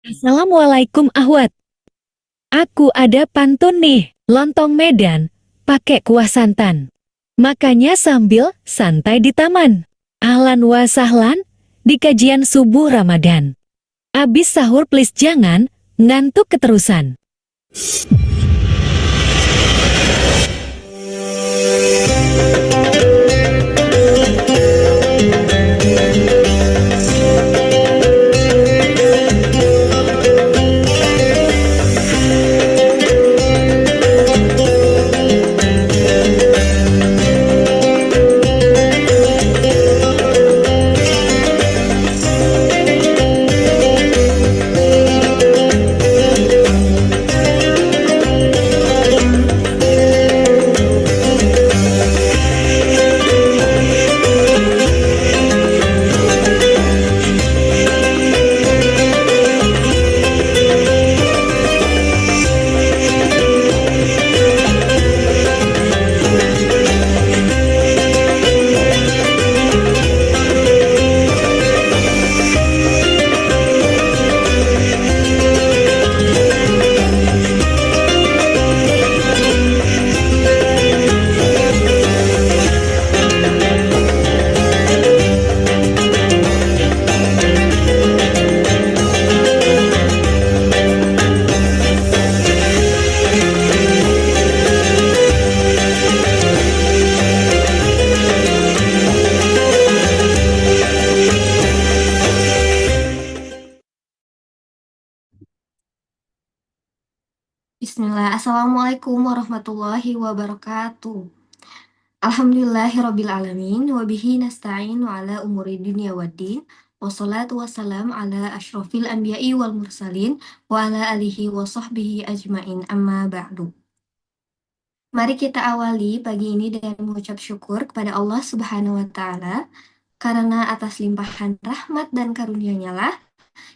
Assalamualaikum Ahwat. Aku ada pantun nih, lontong Medan, pakai kuah santan. Makanya sambil santai di taman. Ahlan wa sahlan, di kajian subuh Ramadan. Abis sahur please jangan, ngantuk keterusan. Bismillah, Assalamualaikum warahmatullahi wabarakatuh. Alhamdulillahirrabbilalamin, wabihi nasta'in wa ala umuri dunia waddin, wassalatu wassalam ala ashrafil anbiya'i wal mursalin, wa ala alihi wa sahbihi ajmain amma ba'du. Mari kita awali pagi ini dengan mengucap syukur kepada Allah Subhanahu wa Ta'ala, karena atas limpahan rahmat dan karunia-Nya lah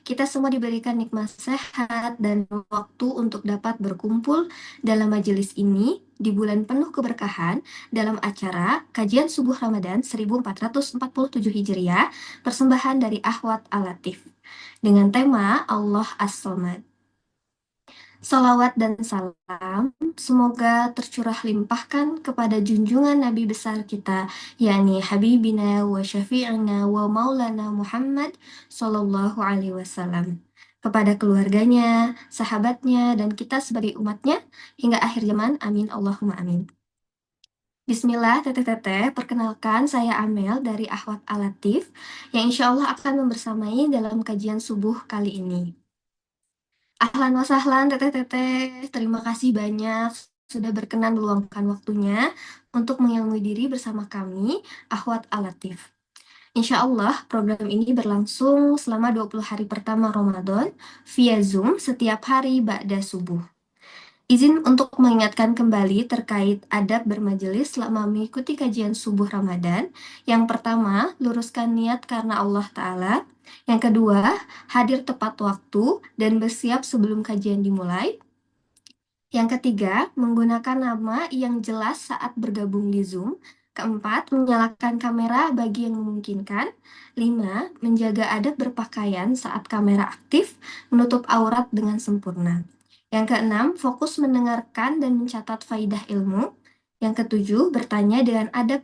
kita semua diberikan nikmat sehat dan waktu untuk dapat berkumpul dalam majelis ini di bulan penuh keberkahan dalam acara Kajian Subuh Ramadan 1447 Hijriah, persembahan dari Ahwat Al-Latif dengan tema Allah As-Somad. Salawat dan salam semoga tercurah limpahkan kepada junjungan Nabi besar kita, yakni Habibina wa Syafi'ina wa Maulana Muhammad Sallallahu Alaihi Wasallam, kepada keluarganya, sahabatnya, dan kita sebagai umatnya hingga akhir zaman. Amin Allahumma amin. Bismillah, teteh-teteh, perkenalkan saya Amel dari Ahwat Al-Latif yang insya Allah akan membersamai dalam kajian subuh kali ini. Ahlan wa sahlan teteh-teteh, terima kasih banyak sudah berkenan meluangkan waktunya untuk mengilmui diri bersama kami, Ahwat Al-Latif. Insya Allah, program ini berlangsung selama 20 hari pertama Ramadan via Zoom setiap hari ba'da subuh. Izin untuk mengingatkan kembali terkait adab bermajelis selama mengikuti kajian subuh Ramadan. Yang pertama, luruskan niat karena Allah Ta'ala. Yang kedua, hadir tepat waktu dan bersiap sebelum kajian dimulai. Yang ketiga, menggunakan nama yang jelas saat bergabung di Zoom. Keempat, menyalakan kamera bagi yang memungkinkan. 5, menjaga adab berpakaian saat kamera aktif, menutup aurat dengan sempurna. Yang keenam, fokus mendengarkan dan mencatat faidah ilmu. Yang ketujuh, bertanya dengan adab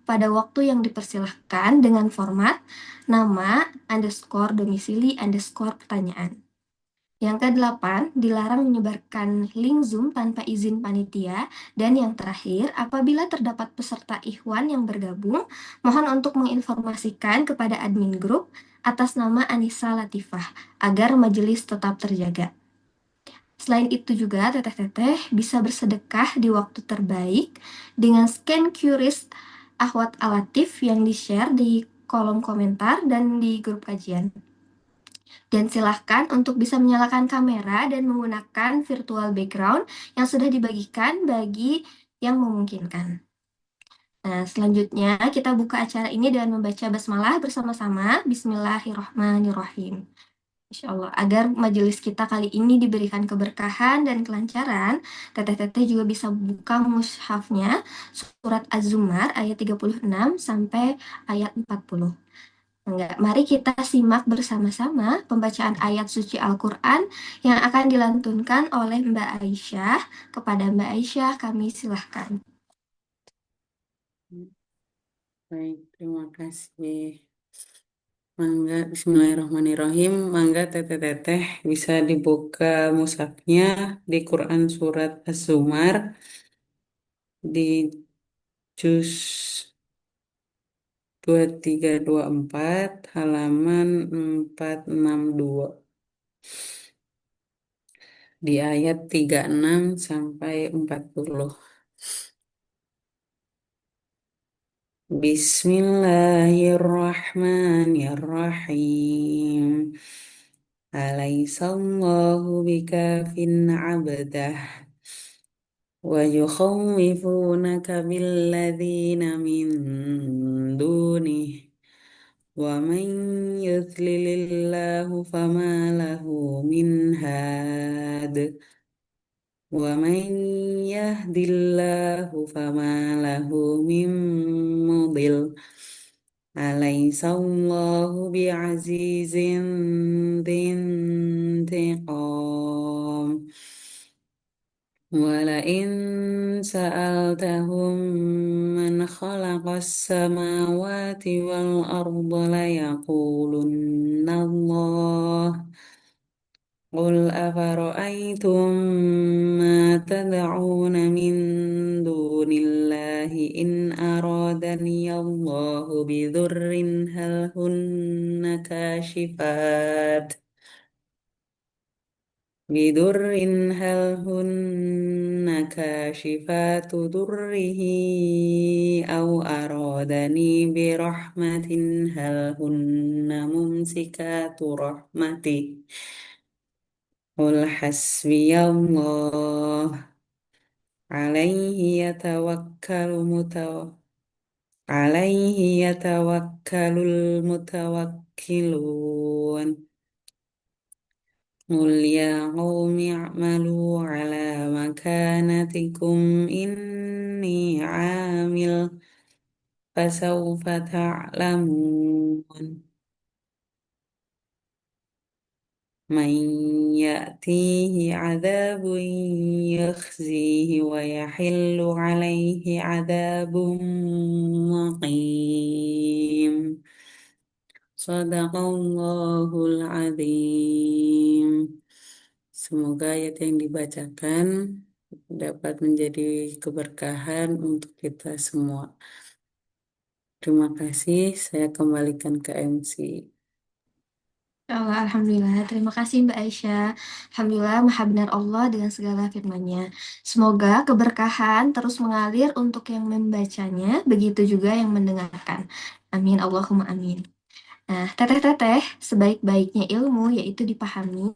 pada waktu yang dipersilahkan dengan format nama, domisili, pertanyaan. Yang kedelapan, dilarang menyebarkan link Zoom tanpa izin panitia. Dan yang terakhir, apabila terdapat peserta ikhwan yang bergabung, mohon untuk menginformasikan kepada admin grup atas nama Anissa Latifah, agar majelis tetap terjaga. Selain itu juga, teteh-teteh bisa bersedekah di waktu terbaik dengan scan QRIS Ahwat Al-Latif yang di-share di kolom komentar dan di grup kajian. Dan silahkan untuk bisa menyalakan kamera dan menggunakan virtual background yang sudah dibagikan bagi yang memungkinkan. Nah, selanjutnya kita buka acara ini dengan membaca basmalah bersama-sama. Bismillahirrahmanirrahim. Insya Allah, agar majelis kita kali ini diberikan keberkahan dan kelancaran, teteh-teteh juga bisa buka mushafnya, surat Az-Zumar ayat 36 sampai ayat 40. Enggak, mari kita simak bersama-sama pembacaan ayat suci Al-Quran yang akan dilantunkan oleh Mbak Aisyah. Kepada Mbak Aisyah, kami silahkan. Baik, terima kasih. Mangga, Bismillahirrahmanirrahim. Mangga teteh-teteh bisa dibuka mushafnya di Quran Surat Az-Zumar di juz 2324 halaman 462 di ayat 36 sampai 40. Bismillahirrahmanirrahim. Alaisallahu bikafin abdah wa yukhawifunaka billadhina min dunih wa man yudlilillahu fama lahu min had wa man yahdillahu fama lahu min mudil. Alaisallahu bi'azizin dhintiqam. Walain sa'altahum man khalaqas samawati wal arda layaqulunna Allah. Qul afara'aytum ma tad'una min dunillahi in aradani Allahu bidurrin hal hunna kashifat bidurrin hal hunna kashifatu durrihi aw aradani birahmatin hal hunna mumsikatu rahmatih. Qul hasbiyallah alaihi yatawakkalul mutawakkilun. Qul ya qaumi a'malu ala makanatikum inni 'amil fasawfa ta'lamun man ya'tihi 'adzabun yakhzihi wa yahillu 'alaihi 'adzabun muqim. Sadaqallahul adzim. Semoga ayat yang dibacakan dapat menjadi keberkahan untuk kita semua. Terima kasih, saya kembalikan ke MC. Alhamdulillah. Terima kasih Mbak Aisyah. Alhamdulillah, Maha benar Allah dengan segala firman-Nya. Semoga keberkahan terus mengalir untuk yang membacanya, begitu juga yang mendengarkan. Amin. Allahumma amin. Nah, teteh-teteh, sebaik-baiknya ilmu yaitu dipahami,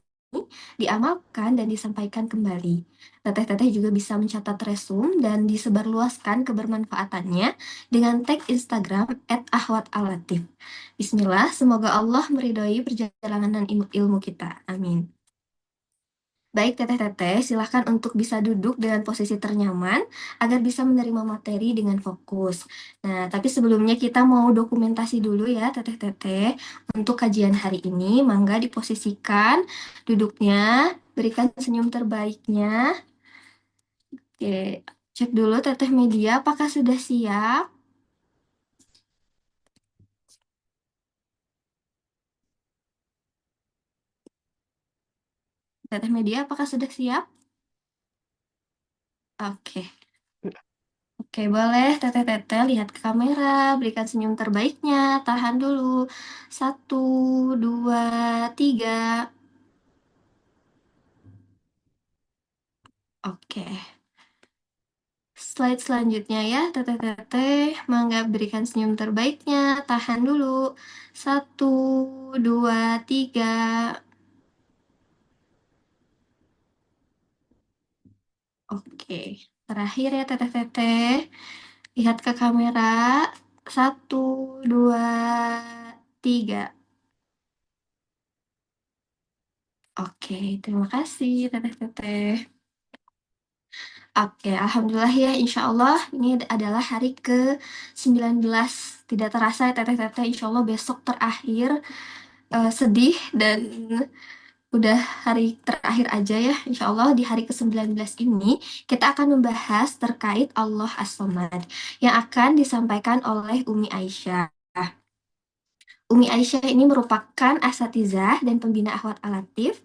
diamalkan, dan disampaikan kembali. Teteh-teteh juga bisa mencatat resum dan disebarluaskan kebermanfaatannya dengan tag Instagram @ahwatalatif. Bismillah, semoga Allah meridhoi perjalanan ilmu kita. Amin. Baik, teteh-teteh, silahkan untuk bisa duduk dengan posisi ternyaman agar bisa menerima materi dengan fokus. Nah, tapi sebelumnya kita mau dokumentasi dulu ya, teteh-teteh. Untuk kajian hari ini, mangga diposisikan duduknya, berikan senyum terbaiknya. Oke, cek dulu teteh media apakah sudah siap? Teteh media apakah sudah siap? Oke. Oke, boleh teteh-teteh lihat ke kamera, berikan senyum terbaiknya, tahan dulu. Satu, dua, tiga. Oke. Slide selanjutnya ya, teteh-teteh. Mangga berikan senyum terbaiknya, tahan dulu. Satu, dua, tiga. Oke. Terakhir ya, teteh-teteh. Lihat ke kamera. Satu, dua, tiga. Oke, terima kasih teteh-teteh. Oke, alhamdulillah ya, insya Allah ini adalah hari ke-19. Tidak terasa ya teteh-teteh, insya Allah besok terakhir. Sedih dan udah hari terakhir aja ya. Insya Allah di hari ke-19 ini kita akan membahas terkait Allah As-Samad yang akan disampaikan oleh Umi Aisyah. Umi Aisyah ini merupakan asatizah dan pembina akhwat alatif.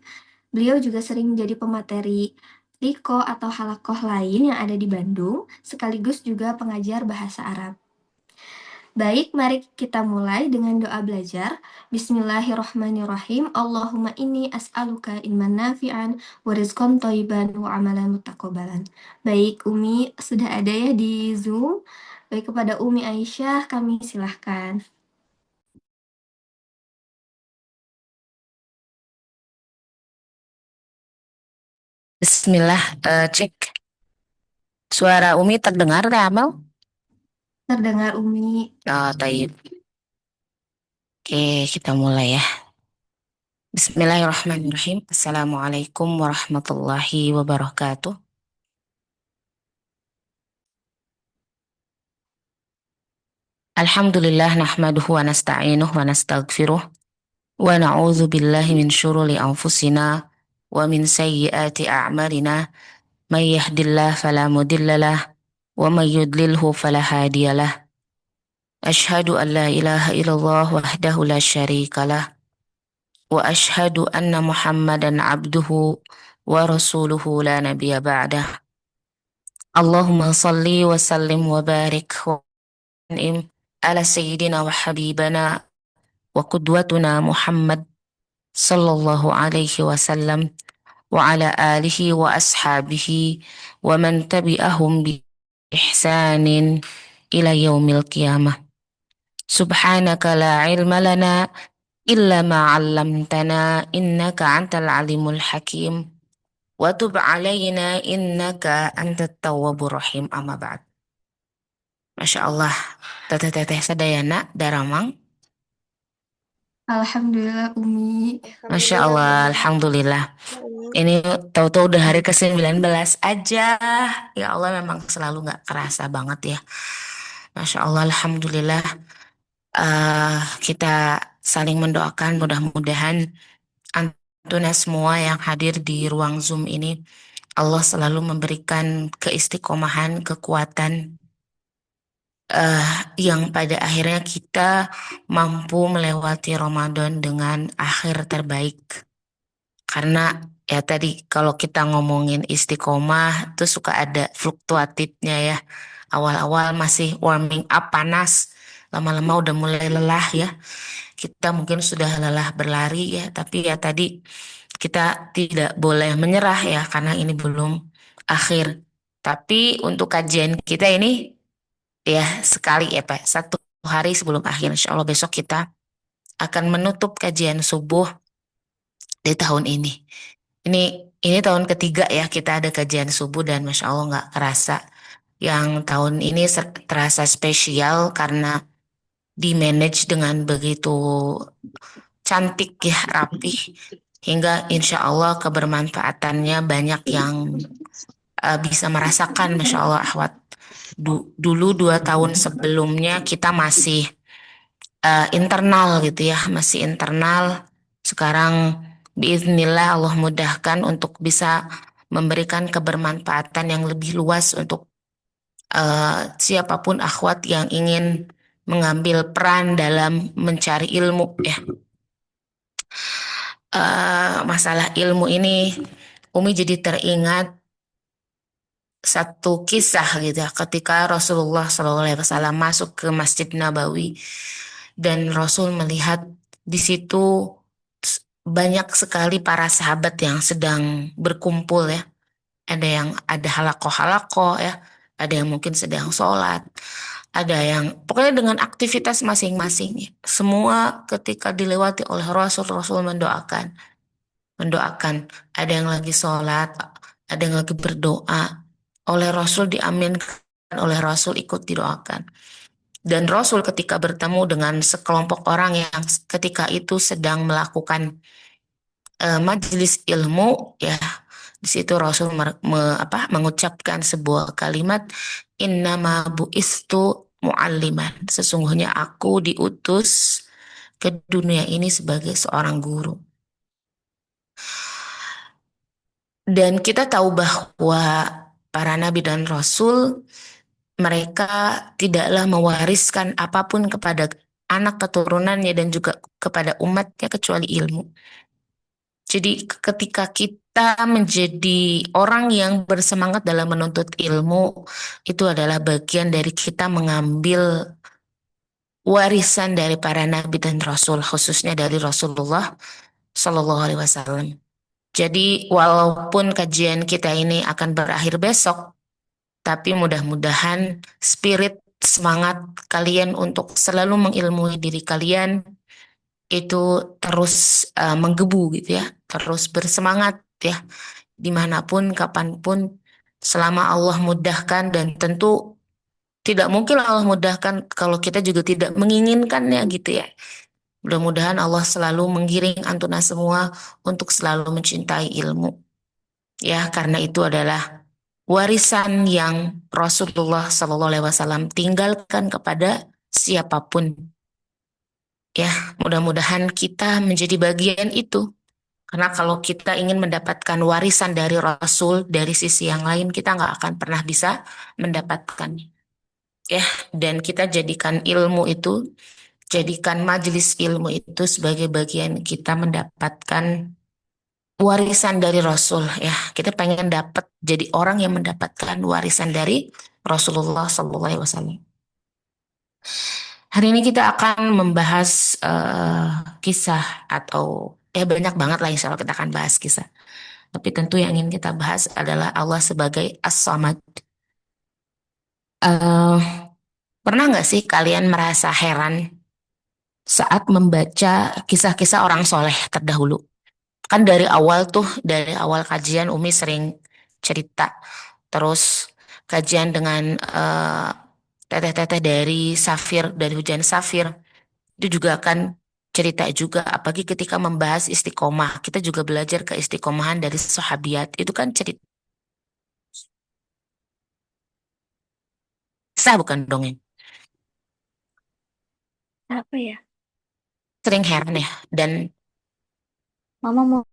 Beliau juga sering menjadi pemateri Liko atau halakoh lain yang ada di Bandung, sekaligus juga pengajar bahasa Arab. Baik, mari kita mulai dengan doa belajar. Bismillahirrahmanirrahim. Allahumma inni as'aluka ilman nafi'an wa rizqan thayyiban wa amalan muttaqabbalan. Baik, Umi sudah ada ya di Zoom. Baik, kepada Umi Aisyah kami silahkan. Bismillah, cek. Suara Umi terdengar, Teh Amel? Terdengar Umi. Oh, tayyib. Oke, kita mulai ya. Bismillahirrahmanirrahim. Assalamualaikum warahmatullahi wabarakatuh. Alhamdulillah nahmaduhu wa nasta'inuhu wa nastaghfiruh wa na'udzu billahi min syururi anfusina wa min sayyiati a'malina may yahdillahu fala mudhillalah wa may yudlilhu fala hadiyalah. Ashhadu an la ilaha illallah wahdahu la syarikalah wa ashhadu anna Muhammadan abduhu wa rasuluhu la nabiyya ba'dah. Allahumma salli wa sallim wa barik wa an'im ala sayyidina wa habibana wa qudwatuna Muhammad sallallahu alaihi wasallam wa ala alihi wa ashabihi wa man tabi'ahum bi ihsanin ila yaumil qiyamah. Subhanaka la ilma lana illa ma 'allamtana innaka antal alimul hakim wa tub 'alaina innaka antat tawwabur rahim. Amma ba'd. Masya Allah, teteh-teteh sadayana daramang. Alhamdulillah Umi. Masya Allah, alhamdulillah. Ini tahu-tahu udah hari ke-19 aja. Ya Allah, memang selalu nggak kerasa banget ya. Masya Allah, alhamdulillah. Kita saling mendoakan, mudah-mudahan Antuna semua yang hadir di ruang Zoom ini, Allah selalu memberikan keistiqomahan, kekuatan, yang pada akhirnya kita mampu melewati Ramadan dengan akhir terbaik. Karena ya tadi kalau kita ngomongin istiqomah tuh suka ada fluktuatifnya ya. Awal-awal masih warming up panas, lama-lama udah mulai lelah ya. Kita mungkin sudah lelah berlari ya, tapi ya tadi kita tidak boleh menyerah ya karena ini belum akhir. Tapi untuk kajian kita ini ya sekali ya Pak, satu hari sebelum akhir. Insya Allah besok kita akan menutup kajian subuh di tahun ini. Ini ini tahun ketiga ya kita ada kajian subuh dan Masya Allah nggak kerasa. Yang tahun ini terasa spesial karena di-manage dengan begitu cantik ya, rapih. Hingga insya Allah kebermanfaatannya banyak yang bisa merasakan, Masya Allah Ahwat. Dulu 2 tahun sebelumnya kita masih internal gitu ya, masih internal. Sekarang biiznillah Allah mudahkan untuk bisa memberikan kebermanfaatan yang lebih luas untuk siapapun akhwat yang ingin mengambil peran dalam mencari ilmu ya. Masalah ilmu ini Umi jadi teringat satu kisah gitu ya, ketika Rasulullah SAW masuk ke Masjid Nabawi dan Rasul melihat di situ banyak sekali para sahabat yang sedang berkumpul ya. Ada halaqoh ya, ada yang mungkin sedang sholat, ada yang pokoknya dengan aktivitas masing-masing ya. Semua ketika dilewati oleh Rasul mendoakan. Ada yang lagi sholat, ada yang lagi berdoa. Oleh Rasul diaminkan, oleh Rasul ikut didoakan. Dan Rasul ketika bertemu dengan sekelompok orang yang ketika itu sedang melakukan majelis ilmu ya, Di situ Rasul mengucapkan sebuah kalimat, innama bu'istu mu'alliman. Sesungguhnya aku diutus ke dunia ini sebagai seorang guru. Dan kita tahu bahwa para nabi dan rasul, mereka tidaklah mewariskan apapun kepada anak keturunannya dan juga kepada umatnya kecuali ilmu. Jadi ketika kita menjadi orang yang bersemangat dalam menuntut ilmu, itu adalah bagian dari kita mengambil warisan dari para nabi dan rasul, khususnya dari Rasulullah Shallallahu Alaihi Wasallam. Jadi walaupun kajian kita ini akan berakhir besok, tapi mudah-mudahan spirit semangat kalian untuk selalu mengilmui diri kalian itu terus menggebu gitu ya, terus bersemangat ya, dimanapun, kapanpun, selama Allah mudahkan, dan tentu tidak mungkin Allah mudahkan kalau kita juga tidak menginginkannya gitu ya. Mudah-mudahan Allah selalu menggiring antuna semua untuk selalu mencintai ilmu. Ya, karena itu adalah warisan yang Rasulullah Shallallahu Alaihi Wasallam tinggalkan kepada siapapun. Ya, mudah-mudahan kita menjadi bagian itu. Karena kalau kita ingin mendapatkan warisan dari Rasul dari sisi yang lain, kita nggak akan pernah bisa mendapatkannya. Ya, dan kita jadikan ilmu itu, jadikan majelis ilmu itu sebagai bagian kita mendapatkan warisan dari Rasul. Ya, kita pengen dapat jadi orang yang mendapatkan warisan dari Rasulullah SAW. Hari ini kita akan membahas kisah atau banyak banget lah, insya Allah kita akan bahas kisah. Tapi tentu yang ingin kita bahas adalah Allah sebagai As-Samad. Eh, Pernah nggak sih kalian merasa heran saat membaca kisah-kisah orang soleh terdahulu? Kan dari awal kajian Umi sering cerita. Terus kajian dengan teteh-teteh dari Safir, dari Hujan Safir. Itu juga kan cerita juga, apalagi ketika membahas istiqomah. Kita juga belajar ke istiqomahan dari sahabiat. Itu kan cerita, bukan dongeng. Apa ya? Sering heran ya. Dan Mama mau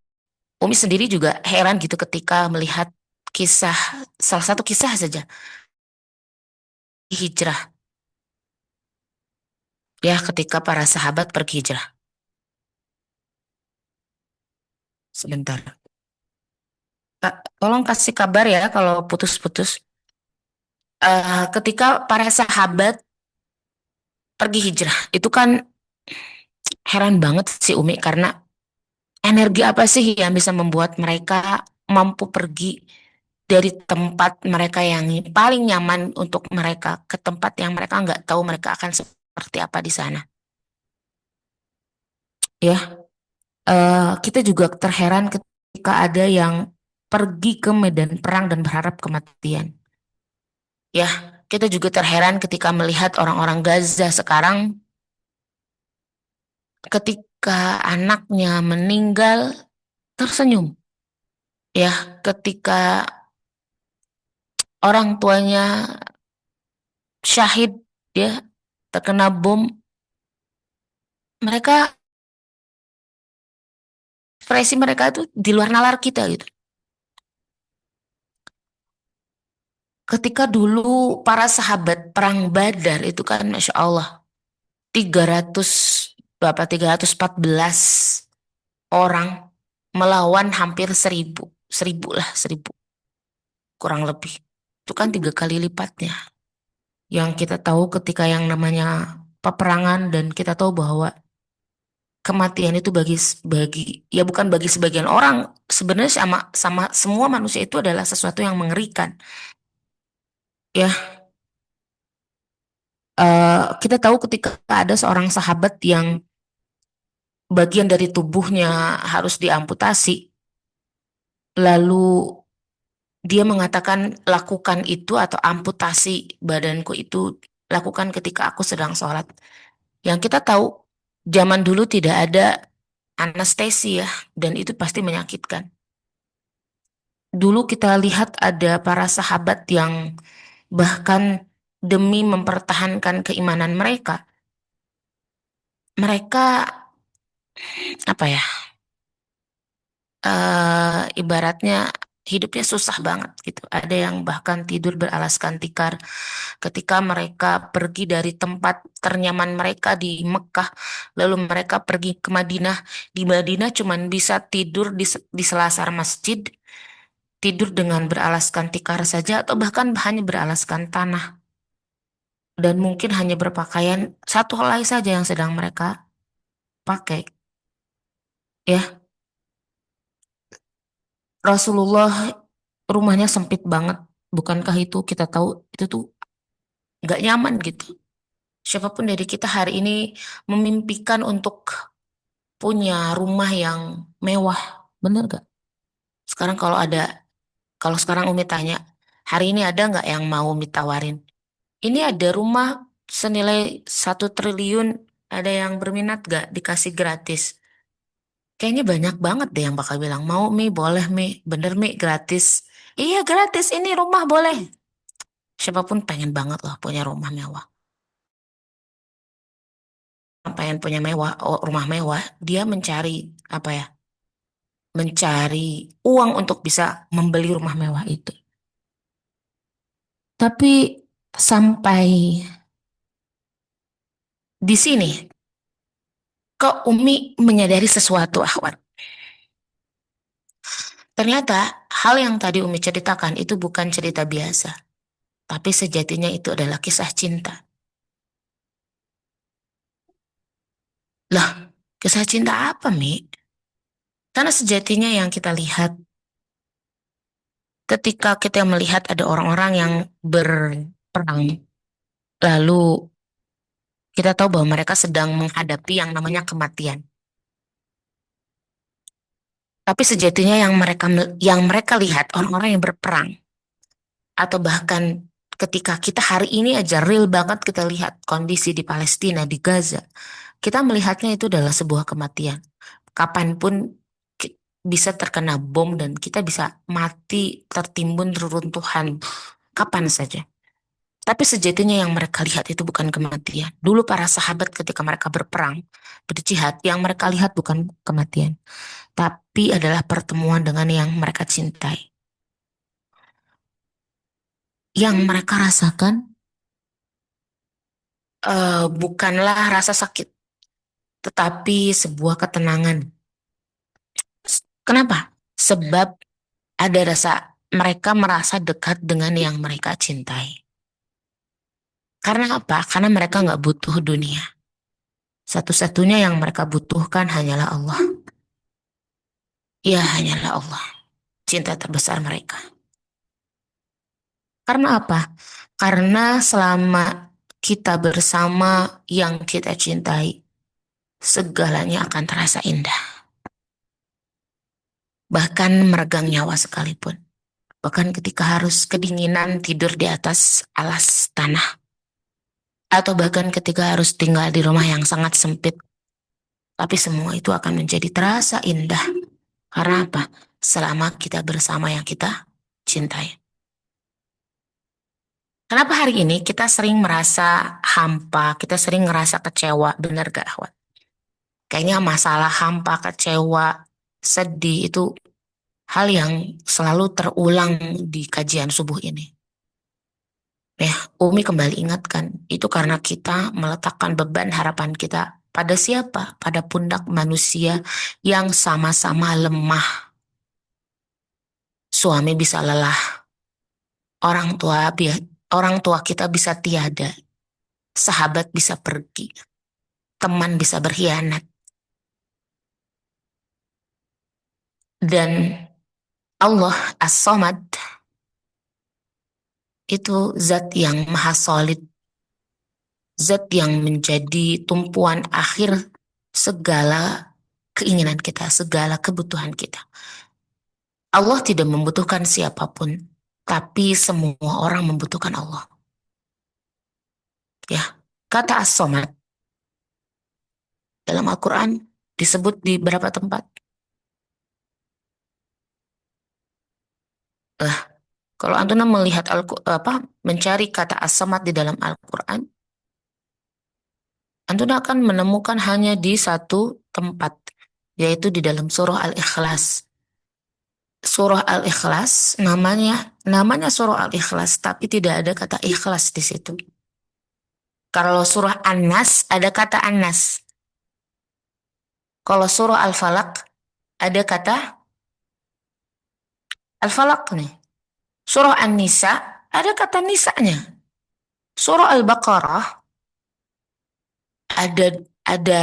Umi sendiri juga heran gitu ketika melihat kisah, salah satu kisah saja, hijrah. Ya, ketika para sahabat pergi hijrah. Sebentar. Kak, tolong kasih kabar ya kalau putus-putus. Ketika para sahabat pergi hijrah, itu kan heran banget sih Umi, karena energi apa sih yang bisa membuat mereka mampu pergi dari tempat mereka yang paling nyaman untuk mereka ke tempat yang mereka nggak tahu mereka akan seperti apa di sana. Ya, kita juga terheran ketika ada yang pergi ke medan perang dan berharap kematian. Ya, kita juga terheran ketika melihat orang-orang Gaza sekarang ketika anaknya meninggal tersenyum. Ya, ketika orang tuanya syahid, ya, terkena bom, mereka, ekspresi mereka itu di luar nalar kita gitu. Ketika dulu para sahabat perang Badar itu kan Masya Allah 300 314 orang melawan hampir 1000 kurang lebih. Itu kan 3 kali lipatnya. Yang kita tahu ketika yang namanya peperangan, dan kita tahu bahwa kematian itu bagi ya bukan bagi sebagian orang, sebenarnya sama sama semua manusia itu adalah sesuatu yang mengerikan. Ya, kita tahu ketika ada seorang sahabat yang bagian dari tubuhnya harus diamputasi, lalu dia mengatakan, lakukan itu atau amputasi badanku itu lakukan ketika aku sedang sholat. Yang kita tahu zaman dulu tidak ada anestesi ya, dan itu pasti menyakitkan. Dulu kita lihat ada para sahabat yang bahkan demi mempertahankan keimanan mereka, mereka apa ya, ibaratnya hidupnya susah banget gitu. Ada yang bahkan tidur beralaskan tikar ketika mereka pergi dari tempat ternyaman mereka di Mekah, lalu mereka pergi ke Madinah. Di Madinah cuman bisa tidur di selasar masjid, tidur dengan beralaskan tikar saja atau bahkan hanya beralaskan tanah. Dan mungkin hanya berpakaian satu helai saja yang sedang mereka pakai. Ya, Rasulullah rumahnya sempit banget. Bukankah itu kita tahu itu tuh nggak nyaman gitu. Siapapun dari kita hari ini memimpikan untuk punya rumah yang mewah. Bener gak? Sekarang kalau sekarang Umi tanya, hari ini ada nggak yang mau Umi tawarin? Ini ada rumah senilai 1 triliun, ada yang berminat gak dikasih gratis? Kayaknya banyak banget deh yang bakal bilang, mau Mi, boleh Mi, bener Mi, gratis. Iya gratis, ini rumah boleh. Siapapun pengen banget loh punya rumah mewah. Pengen punya mewah, rumah mewah, dia mencari apa ya? Mencari uang untuk bisa membeli rumah mewah itu. Tapi sampai di sini, kok Umi menyadari sesuatu, akhwat. Ternyata hal yang tadi Umi ceritakan itu bukan cerita biasa, tapi sejatinya itu adalah kisah cinta. Lah, kisah cinta apa, Mi? Karena sejatinya yang kita lihat ketika kita melihat ada orang-orang yang berperang, lalu kita tahu bahwa mereka sedang menghadapi yang namanya kematian. Tapi sejatinya yang mereka lihat orang-orang yang berperang, atau bahkan ketika kita hari ini aja real banget kita lihat kondisi di Palestina, di Gaza, kita melihatnya itu adalah sebuah kematian. Kapanpun bisa terkena bom dan kita bisa mati tertimbun reruntuhan kapan saja. Tapi sejatinya yang mereka lihat itu bukan kematian. Dulu para sahabat ketika mereka berperang, berjihad, yang mereka lihat bukan kematian, tapi adalah pertemuan dengan yang mereka cintai. Yang mereka rasakan bukanlah rasa sakit, tetapi sebuah ketenangan. Kenapa? Sebab ada rasa mereka merasa dekat dengan yang mereka cintai. Karena apa? Karena mereka nggak butuh dunia. Satu-satunya yang mereka butuhkan hanyalah Allah. Ya, hanyalah Allah. Cinta terbesar mereka. Karena apa? Karena selama kita bersama yang kita cintai, segalanya akan terasa indah. Bahkan meregang nyawa sekalipun. Bahkan ketika harus kedinginan tidur di atas alas tanah. Atau bahkan ketika harus tinggal di rumah yang sangat sempit. Tapi semua itu akan menjadi terasa indah. Karena apa? Selama kita bersama yang kita cintai. Kenapa hari ini kita sering merasa hampa, kita sering ngerasa kecewa, benar gak, Ahwat? Kayaknya masalah hampa, kecewa, sedih itu hal yang selalu terulang di kajian subuh ini. Ya, Umi kembali ingatkan, itu karena kita meletakkan beban harapan kita pada siapa? Pada pundak manusia yang sama-sama lemah. Suami bisa lelah, orang tua kita bisa tiada, sahabat bisa pergi, teman bisa berkhianat. Dan Allah As-Samad itu zat yang maha solid, zat yang menjadi tumpuan akhir segala keinginan kita, segala kebutuhan kita. Allah tidak membutuhkan siapapun, tapi semua orang membutuhkan Allah. Ya, kata As-Samad dalam Al-Quran disebut di beberapa tempat. Lah, kalau Antuna melihat mencari kata as-samad di dalam Al-Quran, Antuna akan menemukan hanya di satu tempat, yaitu di dalam surah Al-Ikhlas. Surah Al-Ikhlas namanya surah Al-Ikhlas, tapi tidak ada kata ikhlas di situ. Kalau surah An-Nas ada kata An-Nas. Kalau surah Al-Falaq ada kata Al-Falaq nih. Surah An-Nisa ada kata Nisanya. Surah Al-Baqarah ada ada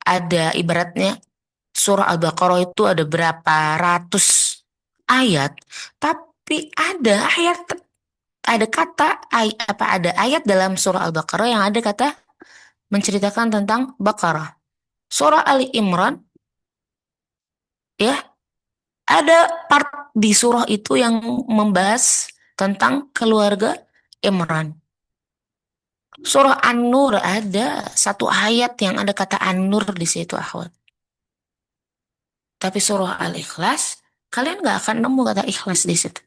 ada ibaratnya surah Al-Baqarah itu ada berapa ratus ayat, tapi ada ayat dalam surah Al-Baqarah yang ada kata menceritakan tentang Baqarah. Surah Ali Imran ya ada part di surah itu yang membahas tentang keluarga Imran. Surah An-Nur ada satu ayat yang ada kata An-Nur di situ, akhwat. Tapi surah Al-Ikhlas, kalian nggak akan nemu kata ikhlas di situ.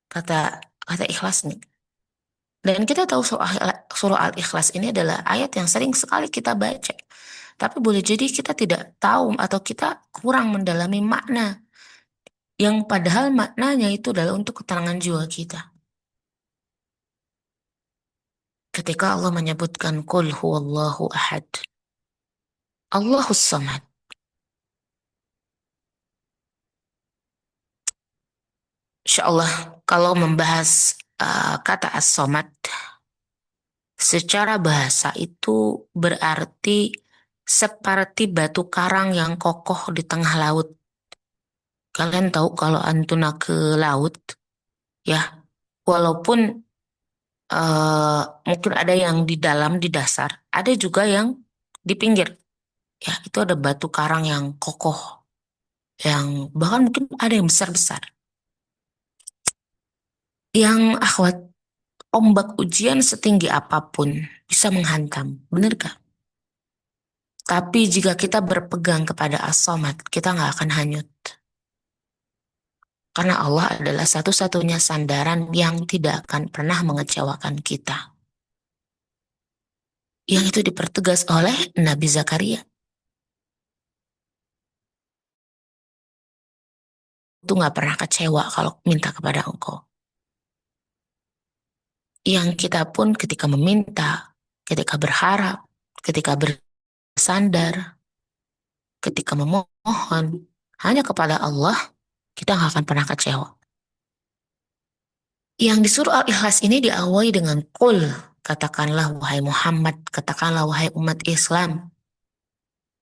Kata kata ikhlas nih. Dan kita tahu surah Al-Ikhlas ini adalah ayat yang sering sekali kita baca. Tapi boleh jadi kita tidak tahu atau kita kurang mendalami makna. Yang padahal maknanya itu adalah untuk ketenangan jiwa kita. Ketika Allah menyebutkan Qul huwallahu ahad. Allahus samad. Insya Allah kalau membahas kata as-samad secara bahasa itu berarti seperti batu karang yang kokoh di tengah laut. Kalian tahu kalau Antuna ke laut, ya, walaupun mungkin ada yang di dalam di dasar, ada juga yang di pinggir. Ya, itu ada batu karang yang kokoh, yang bahkan mungkin ada yang besar-besar. Yang akhwat, ombak ujian setinggi apapun bisa menghantam, benar gak? Tapi jika kita berpegang kepada as-samad, kita nggak akan hanyut. Karena Allah adalah satu-satunya sandaran yang tidak akan pernah mengecewakan kita. Yang itu dipertegas oleh Nabi Zakaria. Itu nggak pernah kecewa kalau minta kepada engkau. Yang kita pun ketika meminta, ketika berharap, ketika bersandar, ketika memohon, hanya kepada Allah, kita nggak akan pernah kecewa. Yang di surah Al-Ikhlas ini diawali dengan Qul, katakanlah wahai Muhammad, katakanlah wahai umat Islam.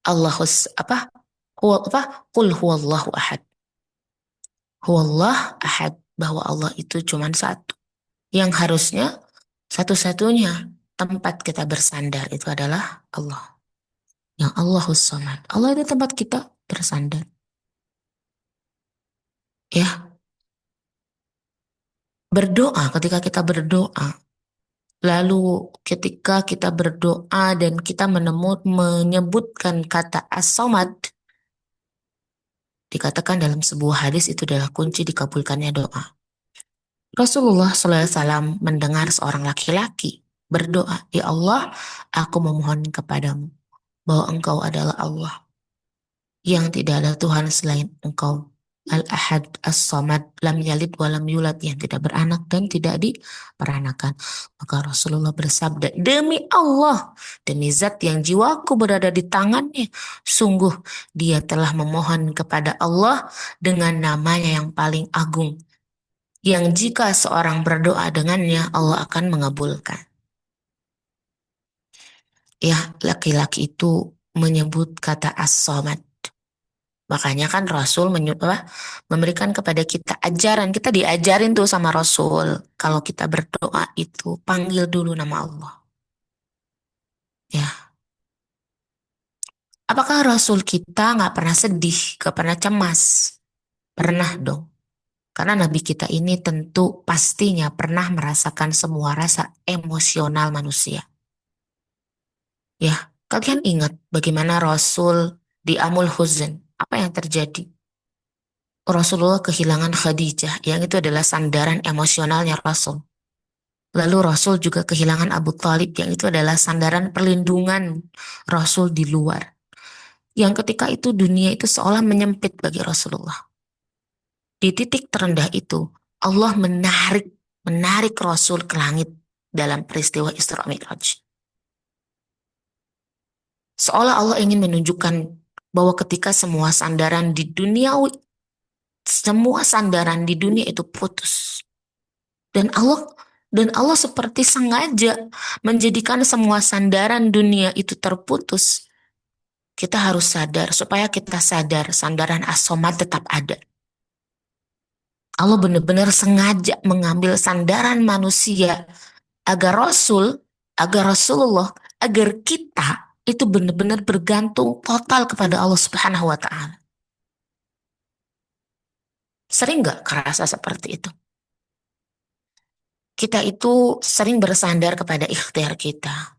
Qul huwallahu ahad. Huwallah ahad, bahwa Allah itu cuma satu. Yang harusnya satu-satunya tempat kita bersandar itu adalah Allah. Yang Allahus samad. Allah itu tempat kita bersandar. Ya. Berdoa, ketika kita berdoa, lalu ketika kita berdoa dan kita menyebutkan kata as-samad, dikatakan dalam sebuah hadis itu adalah kunci dikabulkannya doa. Rasulullah SAW mendengar seorang laki-laki berdoa, "Ya Allah, aku memohon kepadamu bahwa Engkau adalah Allah yang tidak ada Tuhan selain Engkau. Al-Ahad, As-Samad, lam yalid wa lam yulad, yang tidak beranak dan tidak diperanakan." Maka Rasulullah bersabda, "Demi Allah, demi zat yang jiwaku berada di tangannya, sungguh dia telah memohon kepada Allah dengan namanya yang paling agung, yang jika seorang berdoa dengannya, Allah akan mengabulkan." Ya, laki-laki itu menyebut kata as-samad. Makanya kan Rasul memberikan kepada kita ajaran. Kita diajarin tuh sama Rasul. Kalau kita berdoa itu panggil dulu nama Allah. Ya. Apakah Rasul kita nggak pernah sedih, nggak pernah cemas? Pernah dong. Karena Nabi kita ini tentu pastinya pernah merasakan semua rasa emosional manusia. Ya, kalian ingat bagaimana Rasul di Amul Huzn? Apa yang terjadi? Rasulullah kehilangan Khadijah, yang itu adalah sandaran emosionalnya Rasul. Lalu Rasul juga kehilangan Abu Thalib, yang itu adalah sandaran perlindungan Rasul di luar. Yang ketika itu dunia itu seolah menyempit bagi Rasulullah. Di titik terendah itu, Allah menarik Rasul ke langit dalam peristiwa Isra Mi'raj. Seolah Allah ingin menunjukkan bahwa ketika semua sandaran di dunia itu putus. Dan Allah seperti sengaja menjadikan semua sandaran dunia itu terputus. Kita harus sadar, supaya kita sadar sandaran as-somad tetap ada. Allah benar-benar sengaja mengambil sandaran manusia agar Rasulullah, agar kita itu benar-benar bergantung total kepada Allah Subhanahu wa Ta'ala. Sering nggak kerasa seperti itu? Kita itu sering bersandar kepada ikhtiar kita.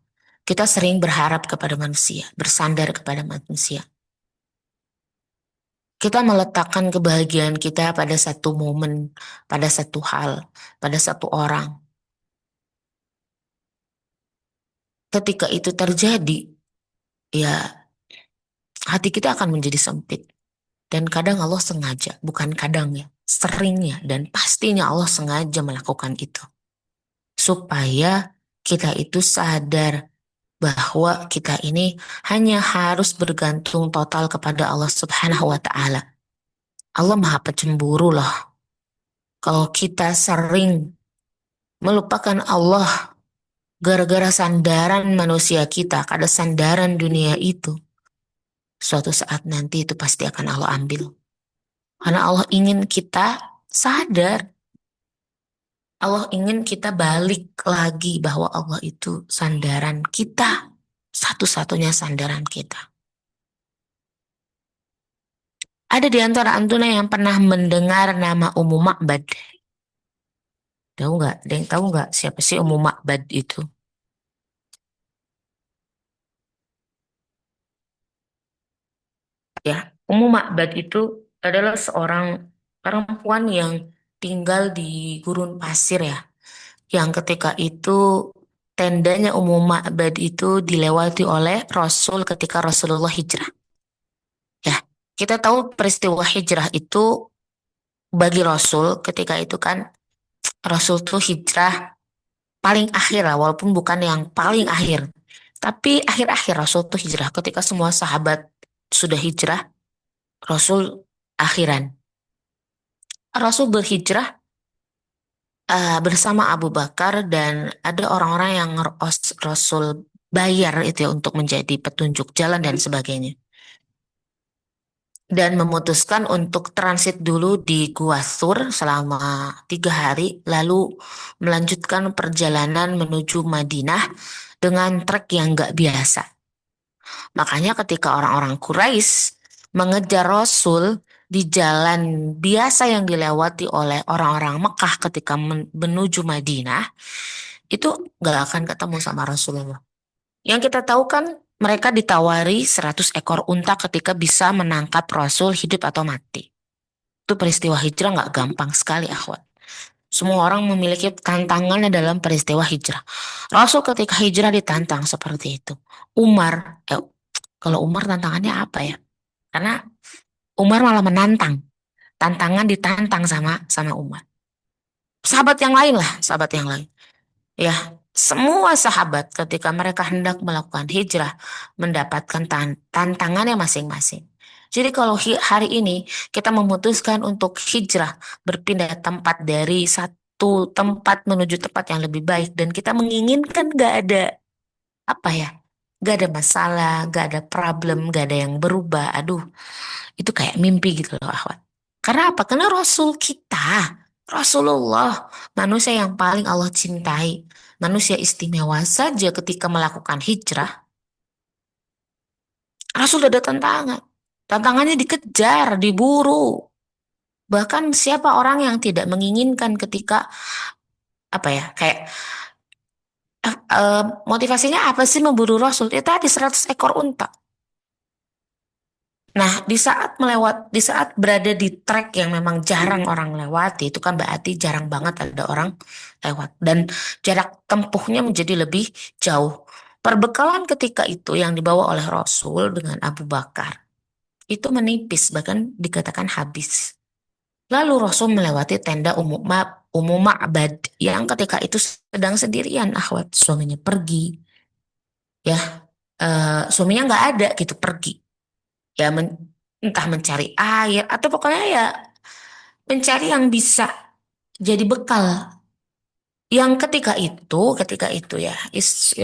Kita sering berharap kepada manusia, bersandar kepada manusia. Kita meletakkan kebahagiaan kita pada satu momen, pada satu hal, pada satu orang. Ketika itu terjadi, ya hati kita akan menjadi sempit. Dan kadang Allah sengaja, bukan kadang ya, seringnya dan pastinya Allah sengaja melakukan itu. Supaya kita itu sadar bahwa kita ini hanya harus bergantung total kepada Allah Subhanahu wa Ta'ala. Allah Maha Pencemburu loh. Kalau kita sering melupakan Allah gara-gara sandaran manusia kita, kada sandaran dunia itu, suatu saat nanti itu pasti akan Allah ambil. Karena Allah ingin kita sadar. Allah ingin kita balik lagi bahwa Allah itu sandaran kita. Satu-satunya sandaran kita. Ada di antara antuna yang pernah mendengar nama Ummu Ma'bad? Tahu nggak? Ada yang tahu nggak siapa sih Ummu Ma'bad itu? Ya, Ummu Ma'bad itu adalah seorang perempuan yang tinggal di gurun pasir ya. Yang ketika itu tendanya Ummu Ma'bad itu dilewati oleh Rasul ketika Rasulullah hijrah. Ya, kita tahu peristiwa hijrah itu bagi Rasul ketika itu kan Rasul tuh hijrah paling akhir lah, walaupun bukan yang paling akhir. Tapi akhir-akhir Rasul tuh hijrah. Ketika semua sahabat sudah hijrah, Rasul akhiran. Rasul berhijrah bersama Abu Bakar dan ada orang-orang yang Rasul bayar itu ya untuk menjadi petunjuk jalan dan sebagainya. Dan memutuskan untuk transit dulu di Gua Thur selama 3 hari, lalu melanjutkan perjalanan menuju Madinah dengan trek yang nggak biasa. Makanya ketika orang-orang Quraisy mengejar Rasul di jalan biasa yang dilewati oleh orang-orang Mekah ketika menuju Madinah, itu nggak akan ketemu sama Rasulullah. Yang kita tahu kan mereka ditawari 100 ekor unta ketika bisa menangkap Rasul hidup atau mati. Itu peristiwa hijrah nggak gampang sekali, akhwat. Semua orang memiliki tantangannya dalam peristiwa hijrah. Rasul ketika hijrah ditantang seperti itu. Kalau Umar tantangannya apa ya? Karena Umar malah menantang. Tantangan ditantang sama Umar. Sahabat yang lain lah, sahabat yang lain. Ya, semua sahabat ketika mereka hendak melakukan hijrah mendapatkan tantangannya masing-masing. Jadi kalau hari ini kita memutuskan untuk hijrah, berpindah tempat dari satu tempat menuju tempat yang lebih baik dan kita menginginkan gak ada apa ya, gak ada masalah, gak ada problem, gak ada yang berubah. Aduh, itu kayak mimpi gitu loh, akhwat. Karena apa? Karena Rasul kita, Rasulullah, manusia yang paling Allah cintai, manusia istimewa saja ketika melakukan hijrah, Rasul ada tantangan. Tantangannya dikejar, diburu. Bahkan siapa orang yang tidak menginginkan ketika apa ya, kayak motivasinya apa sih memburu Rasul? Ya tadi 100 ekor unta. Nah, di saat berada di trek yang memang jarang orang lewati, itu kan berarti jarang banget ada orang lewat. Dan jarak tempuhnya menjadi lebih jauh. Perbekalan ketika itu yang dibawa oleh Rasul dengan Abu Bakar, itu menipis, bahkan dikatakan habis. Lalu Rasul melewati tenda Ummu Ma'bad yang ketika itu sedang sendirian, akhwat. Suaminya pergi, ya. Suaminya nggak ada gitu, pergi. Ya entah mencari air atau pokoknya ya mencari yang bisa jadi bekal. Yang ketika itu ya,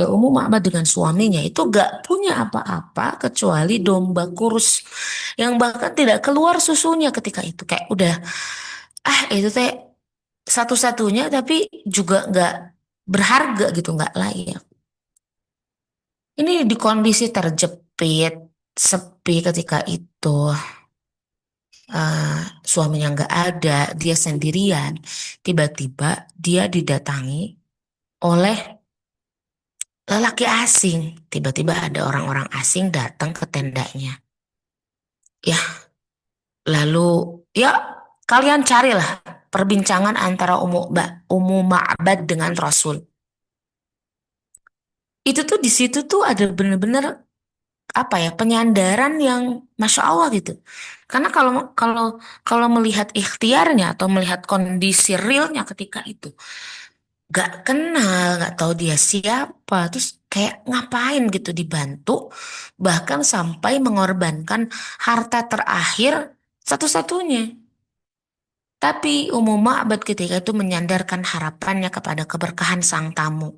Ummu Ma'bad dengan suaminya itu gak punya apa-apa kecuali domba kurus yang bahkan tidak keluar susunya ketika itu. Kayak udah, itu teh satu-satunya tapi juga gak berharga gitu, gak layak. Ini di kondisi terjepit, sepi ketika itu. eh, Suaminya nggak ada, dia sendirian. Tiba-tiba dia didatangi oleh lelaki asing. Tiba-tiba ada orang-orang asing datang ke tendanya. Ya, lalu ya kalian carilah perbincangan antara Ummu Ma'bad dengan Rasul. Itu tuh di situ tuh ada bener-bener apa ya, penyandaran yang masya Allah gitu. Karena kalau kalau kalau melihat ikhtiarnya atau melihat kondisi realnya ketika itu, gak kenal, gak tahu dia siapa, terus kayak ngapain gitu dibantu, bahkan sampai mengorbankan harta terakhir satu-satunya. Tapi Ummu Ma'bad ketika itu menyandarkan harapannya kepada keberkahan sang tamu.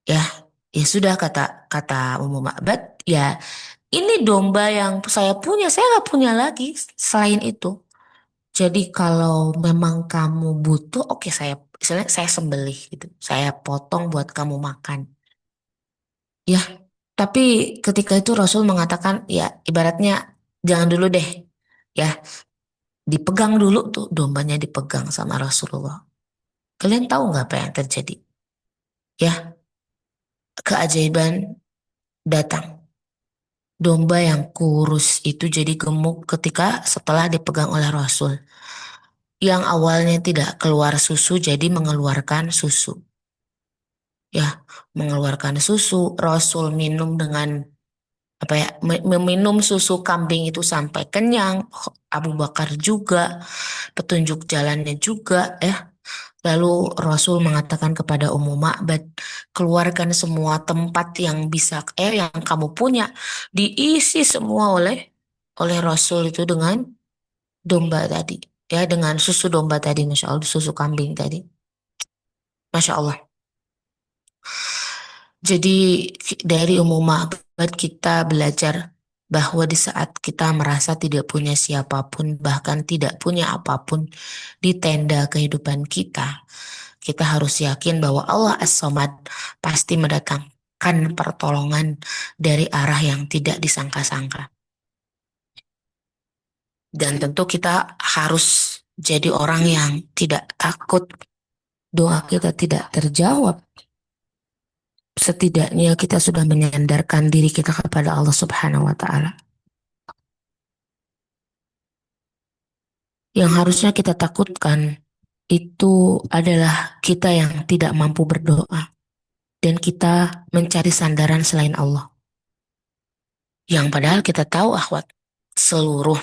Ya, ya sudah, kata kata Ummu Ma'bad, ya ini domba yang saya nggak punya lagi selain itu. Jadi kalau memang kamu butuh, oke, saya sembelih gitu. Saya potong buat kamu makan. Ya, tapi ketika itu Rasul mengatakan, ya ibaratnya jangan dulu deh. Ya, dipegang dulu tuh dombanya, dipegang sama Rasulullah. Kalian tahu nggak apa yang terjadi? Ya, keajaiban datang. Domba yang kurus itu jadi gemuk ketika setelah dipegang oleh Rasul. Yang awalnya tidak keluar susu jadi mengeluarkan susu. Ya, mengeluarkan susu. Rasul minum dengan apa ya, meminum susu kambing itu sampai kenyang. Abu Bakar juga, petunjuk jalannya juga, ya. Lalu Rasul mengatakan kepada Ummu Ma'bad, keluarkan semua tempat yang bisa, yang kamu punya, diisi semua oleh Rasul itu dengan domba tadi, ya, dengan susu domba tadi, masya Allah, susu kambing tadi, masya Allah. Jadi dari Ummu Ma'bad kita belajar bahwa di saat kita merasa tidak punya siapapun, bahkan tidak punya apapun di tenda kehidupan kita harus yakin bahwa Allah As-Samad pasti mendatangkan pertolongan dari arah yang tidak disangka-sangka. Dan tentu kita harus jadi orang yang tidak takut doa kita tidak terjawab. Setidaknya kita sudah menyandarkan diri kita kepada Allah Subhanahu wa Ta'ala. Yang harusnya kita takutkan itu adalah kita yang tidak mampu berdoa dan kita mencari sandaran selain Allah. Yang padahal kita tahu, akhwat, seluruh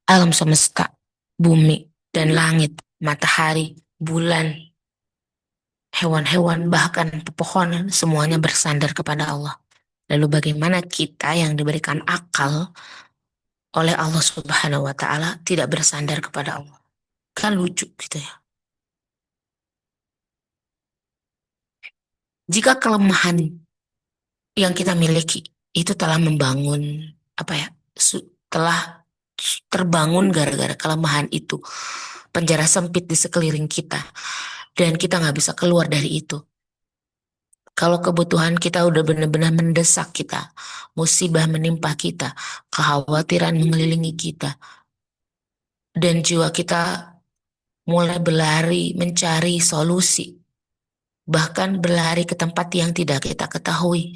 alam semesta, bumi dan langit, matahari, bulan, hewan-hewan, bahkan pepohonan, semuanya bersandar kepada Allah. Lalu bagaimana kita yang diberikan akal oleh Allah Subhanahu wa Ta'ala tidak bersandar kepada Allah? Kan lucu gitu ya. Jika kelemahan yang kita miliki itu telah membangun, apa ya, telah terbangun gara-gara kelemahan itu, penjara sempit di sekeliling kita, dan kita nggak bisa keluar dari itu. Kalau kebutuhan kita udah benar-benar mendesak kita, musibah menimpa kita, kekhawatiran mengelilingi kita, dan jiwa kita mulai berlari mencari solusi, bahkan berlari ke tempat yang tidak kita ketahui.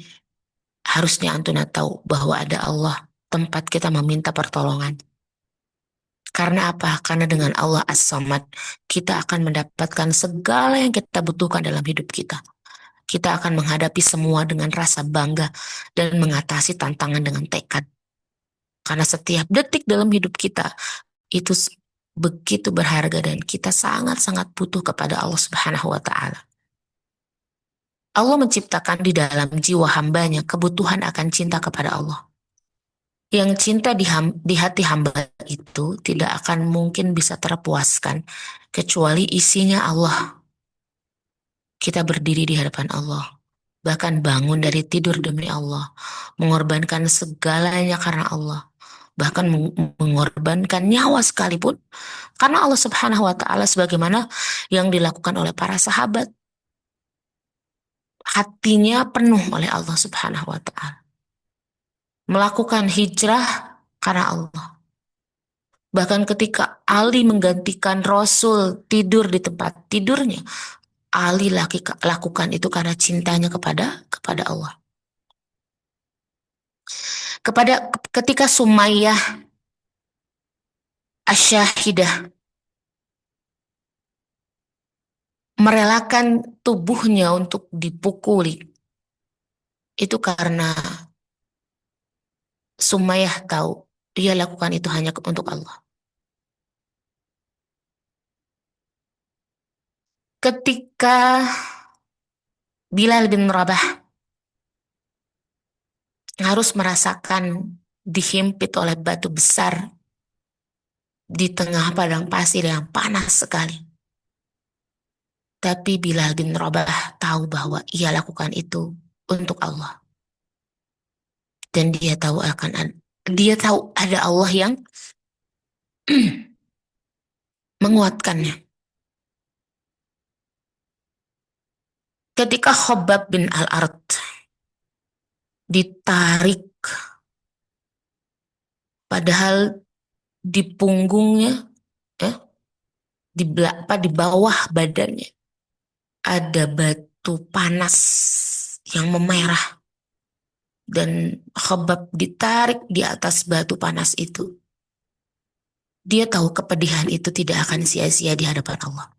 harusnya Antuna tahu bahwa ada Allah, tempat kita meminta pertolongan. Karena apa? Karena dengan Allah As-Samad, kita akan mendapatkan segala yang kita butuhkan dalam hidup kita. Kita akan menghadapi semua dengan rasa bangga dan mengatasi tantangan dengan tekad. Karena setiap detik dalam hidup kita itu begitu berharga dan kita sangat-sangat butuh kepada Allah Subhanahu wa Ta'ala. Allah menciptakan di dalam jiwa hambanya kebutuhan akan cinta kepada Allah. Yang cinta di hati hamba itu tidak akan mungkin bisa terpuaskan kecuali isinya Allah. Kita berdiri di hadapan Allah, bahkan bangun dari tidur demi Allah, mengorbankan segalanya karena Allah, bahkan mengorbankan nyawa sekalipun karena Allah Subhanahu wa Ta'ala, sebagaimana yang dilakukan oleh para sahabat. Hatinya penuh oleh Allah Subhanahu wa Ta'ala, melakukan hijrah karena Allah. Bahkan ketika Ali menggantikan Rasul tidur di tempat tidurnya, Ali lakukan itu karena cintanya kepada Allah. Ketika Sumayyah Asy-Syahidah merelakan tubuhnya untuk dipukuli, itu karena Sumayyah tahu dia lakukan itu hanya untuk Allah. Ketika Bilal bin Rabah harus merasakan dihimpit oleh batu besar di tengah padang pasir yang panas sekali, tapi Bilal bin Rabah tahu bahwa ia lakukan itu untuk Allah. Dan dia tahu ada Allah yang menguatkannya. Ketika Khabbab bin Al-Arat ditarik, padahal di punggungnya, di bawah badannya ada batu panas yang memerah, dan Khabbab ditarik di atas batu panas itu. Dia tahu kepedihan itu tidak akan sia-sia di hadapan Allah.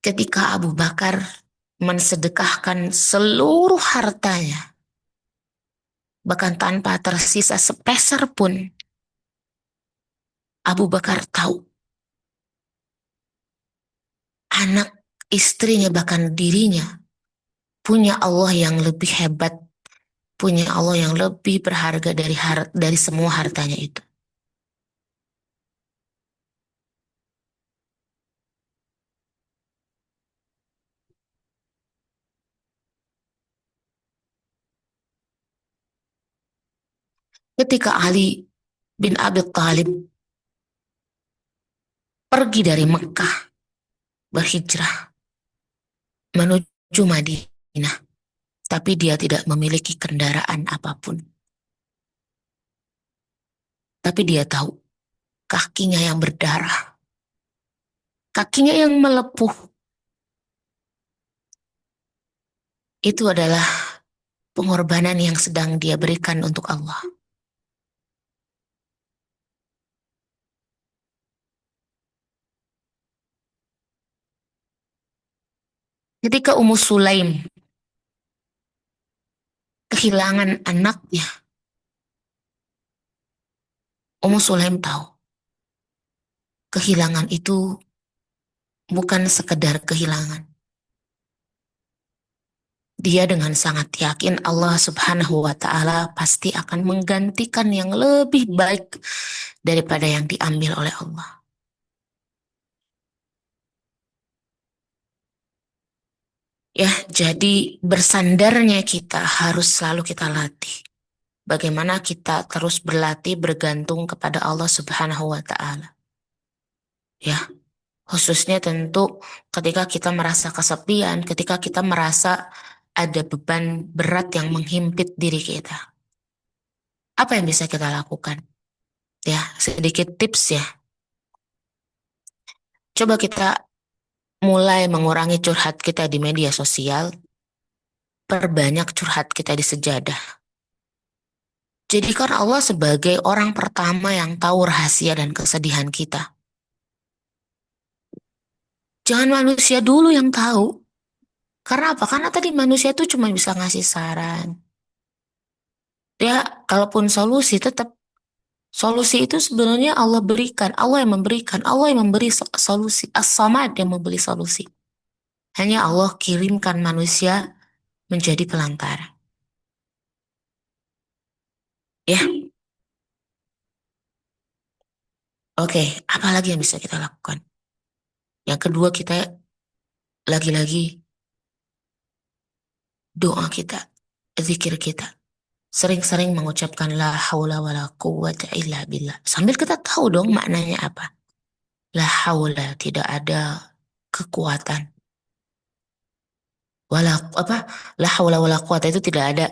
Ketika Abu Bakar mensedekahkan seluruh hartanya, bahkan tanpa tersisa sepeser pun, Abu Bakar tahu anak, istrinya, bahkan dirinya punya Allah yang lebih hebat, punya Allah yang lebih berharga dari semua hartanya itu. Ketika Ali bin Abi Thalib pergi dari Mekah, berhijrah menuju Madinah, tapi dia tidak memiliki kendaraan apapun. Tapi dia tahu kakinya yang berdarah, kakinya yang melepuh, itu adalah pengorbanan yang sedang dia berikan untuk Allah. Ketika Ummu Sulaim kehilangan anaknya, Ummu Sulaim tahu kehilangan itu bukan sekedar kehilangan. Dia dengan sangat yakin Allah Subhanahu wa Ta'ala pasti akan menggantikan yang lebih baik daripada yang diambil oleh Allah. Ya, jadi bersandarnya kita harus selalu kita latih. Bagaimana kita terus berlatih bergantung kepada Allah Subhanahu wa Ta'ala. Ya, khususnya tentu ketika kita merasa kesepian, ketika kita merasa ada beban berat yang menghimpit diri kita. Apa yang bisa kita lakukan? Ya, sedikit tips ya. Coba kita mulai mengurangi curhat kita di media sosial, perbanyak curhat kita di sejadah. Jadikan Allah sebagai orang pertama yang tahu rahasia dan kesedihan kita. Jangan manusia dulu yang tahu. Karena apa? Karena tadi manusia itu cuma bisa ngasih saran. Dia, kalaupun solusi, tetap solusi itu sebenarnya Allah berikan. Allah yang memberikan. Allah yang memberi solusi. As-Samad yang memberi solusi. Hanya Allah kirimkan manusia menjadi pelantara. Ya, oke. Apa lagi yang bisa kita lakukan? Yang kedua, kita lagi-lagi doa kita, zikir kita. Sering-sering mengucapkan la haula wa la quwwata illa billah. Sambil kita tahu dong maknanya apa. La haula, tidak ada kekuatan. Wala apa? La haula wa la quwwata itu tidak ada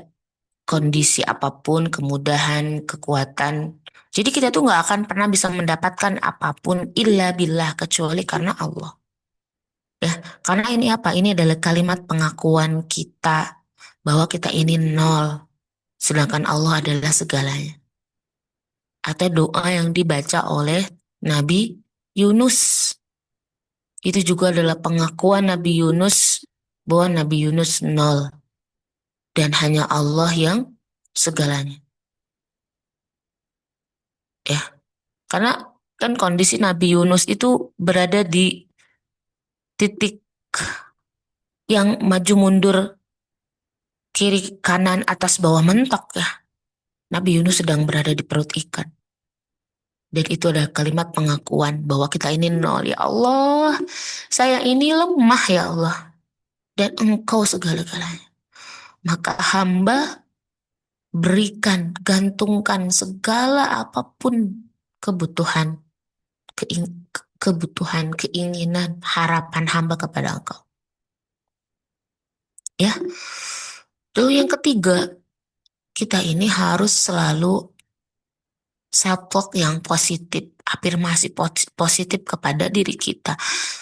kondisi apapun, kemudahan, kekuatan. Jadi kita tuh nggak akan pernah bisa mendapatkan apapun illa billah kecuali karena Allah. Ya, karena ini apa? Ini adalah kalimat pengakuan kita bahwa kita ini nol, sedangkan Allah adalah segalanya. Atau doa yang dibaca oleh Nabi Yunus. Itu juga adalah pengakuan Nabi Yunus bahwa Nabi Yunus nol dan hanya Allah yang segalanya. Ya, karena kan kondisi Nabi Yunus itu berada di titik yang maju mundur, kiri kanan atas bawah mentok ya. Nabi Yunus sedang berada di perut ikan. Dan itu adalah kalimat pengakuan bahwa kita ini nol. Ya Allah, saya ini lemah ya Allah. Dan Engkau segala-galanya. Maka hamba berikan, gantungkan segala apapun kebutuhan, kebutuhan, keinginan, harapan hamba kepada Engkau. Ya. Lalu yang ketiga, kita ini harus selalu self-talk yang positif, afirmasi positif kepada diri kita.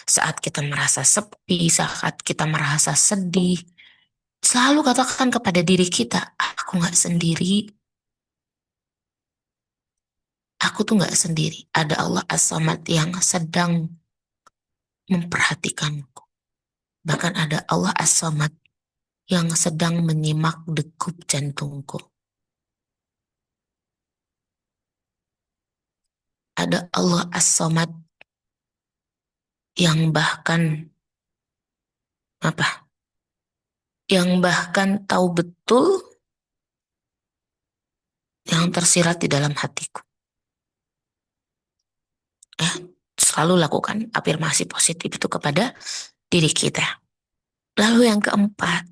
Saat kita merasa sepi, saat kita merasa sedih, selalu katakan kepada diri kita, aku nggak sendiri. Aku tuh nggak sendiri. Ada Allah As-Samad yang sedang memperhatikanku. Bahkan ada Allah As-Samad yang sedang menyimak degup jantungku. Ada Allah As-Samad yang bahkan yang bahkan tahu betul yang tersirat di dalam hatiku. Selalu lakukan afirmasi positif itu kepada diri kita. Lalu yang keempat,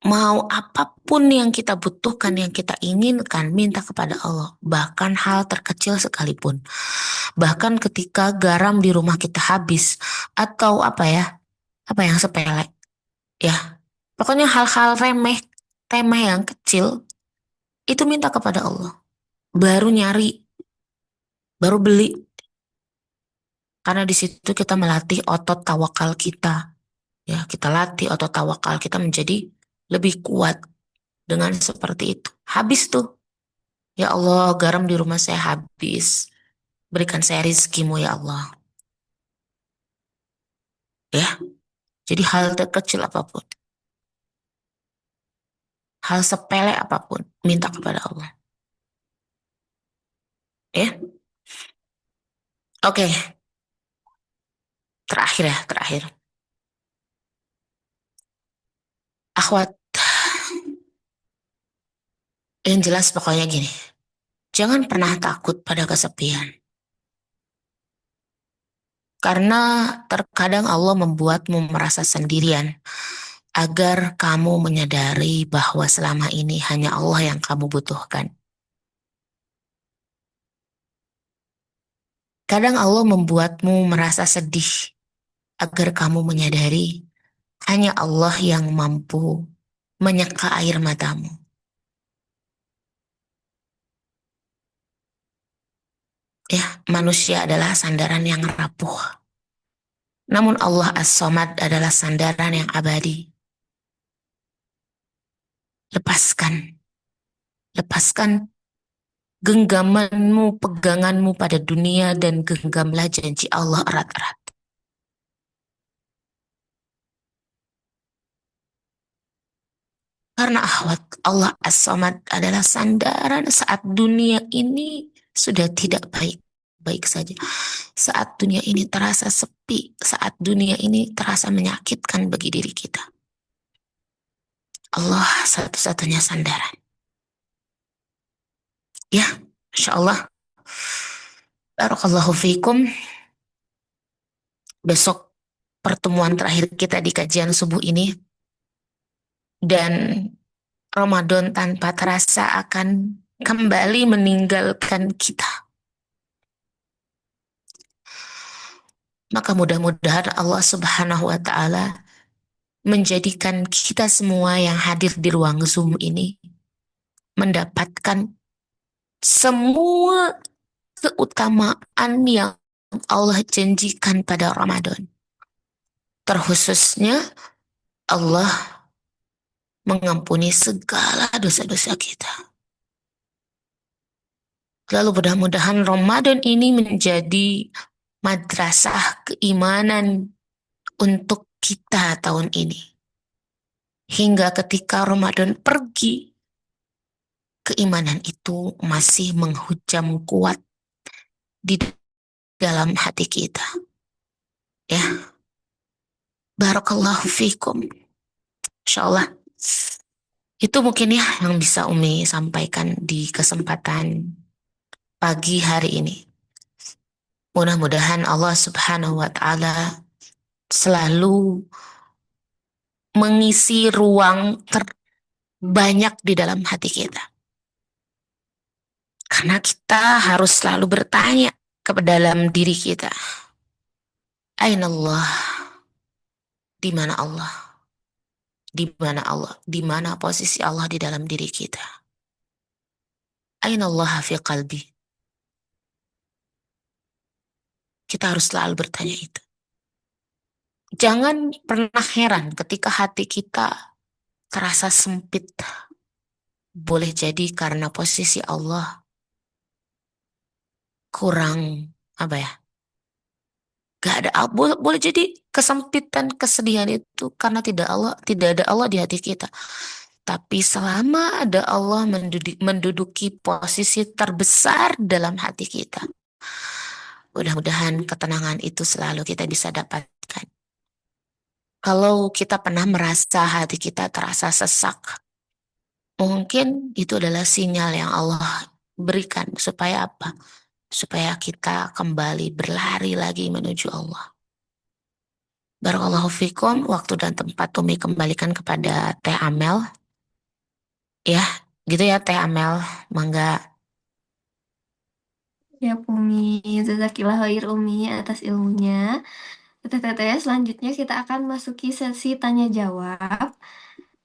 mau apapun yang kita butuhkan, yang kita inginkan, minta kepada Allah. Bahkan hal terkecil sekalipun. Bahkan ketika garam di rumah kita habis, atau apa yang sepele. Ya, pokoknya hal-hal remeh yang kecil, itu minta kepada Allah. Baru nyari, baru beli. Karena di situ kita melatih otot tawakal kita. Ya, kita latih otot tawakal kita menjadi lebih kuat dengan seperti itu. Habis tuh. Ya Allah, garam di rumah saya habis. Berikan saya rizkimu ya Allah. Ya, jadi hal terkecil apapun. Hal sepele apapun. Minta kepada Allah. Ya. Oke. Terakhir. Akhwat, yang jelas pokoknya gini. Jangan pernah takut pada kesepian. Karena terkadang Allah membuatmu merasa sendirian agar kamu menyadari bahwa selama ini hanya Allah yang kamu butuhkan. Kadang Allah membuatmu merasa sedih agar kamu menyadari hanya Allah yang mampu menyeka air matamu. Ya, manusia adalah sandaran yang rapuh. Namun Allah As-Samad adalah sandaran yang abadi. Lepaskan genggamanmu, peganganmu pada dunia dan genggamlah janji Allah erat-erat. Karena Allah As-Samad adalah sandaran saat dunia ini sudah tidak baik-baik saja. Saat dunia ini terasa sepi, saat dunia ini terasa menyakitkan bagi diri kita. Allah satu-satunya sandaran. Ya, Masya Allah. Barakallahu fiikum. Besok pertemuan terakhir kita di kajian subuh ini. Dan Ramadan tanpa terasa akan kembali meninggalkan kita. Maka mudah-mudahan Allah Subhanahu wa Ta'ala menjadikan kita semua yang hadir di ruang Zoom ini mendapatkan semua keutamaan yang Allah janjikan pada Ramadan. Terkhususnya Allah mengampuni segala dosa-dosa kita. Lalu mudah-mudahan Ramadan ini menjadi madrasah keimanan untuk kita tahun ini. Hingga ketika Ramadan pergi, keimanan itu masih menghujam kuat di dalam hati kita. Ya. Barakallahu fikum. Insyaallah. Itu mungkin ya yang bisa Umi sampaikan di kesempatan pagi hari ini. Mudah-mudahan Allah Subhanahu wa Ta'ala selalu mengisi ruang terbanyak di dalam hati kita. Karena kita harus selalu bertanya kepada dalam diri kita. Aina Allah? Di mana Allah? Di mana Allah? Di mana posisi Allah di dalam diri kita? Aina Allah fi qalbi? Kita harus selalu bertanya itu. Jangan pernah heran ketika hati kita terasa sempit. Boleh jadi karena posisi Allah kurang, gak ada, boleh jadi kesempitan, kesedihan itu karena tidak ada Allah di hati kita. Tapi selama ada Allah menduduki posisi terbesar dalam hati kita, mudah-mudahan ketenangan itu selalu kita bisa dapatkan. Kalau kita pernah merasa hati kita terasa sesak, mungkin itu adalah sinyal yang Allah berikan supaya apa? Supaya kita kembali berlari lagi menuju Allah. Barakallahu fikum, waktu dan tempat Umi kembalikan kepada Teh Amel. Ya, gitu ya Teh Amel, mangga. Ya, Umi, jazakillah khair Umi atas ilmunya. Teteh-teteh, selanjutnya kita akan masuki sesi tanya jawab.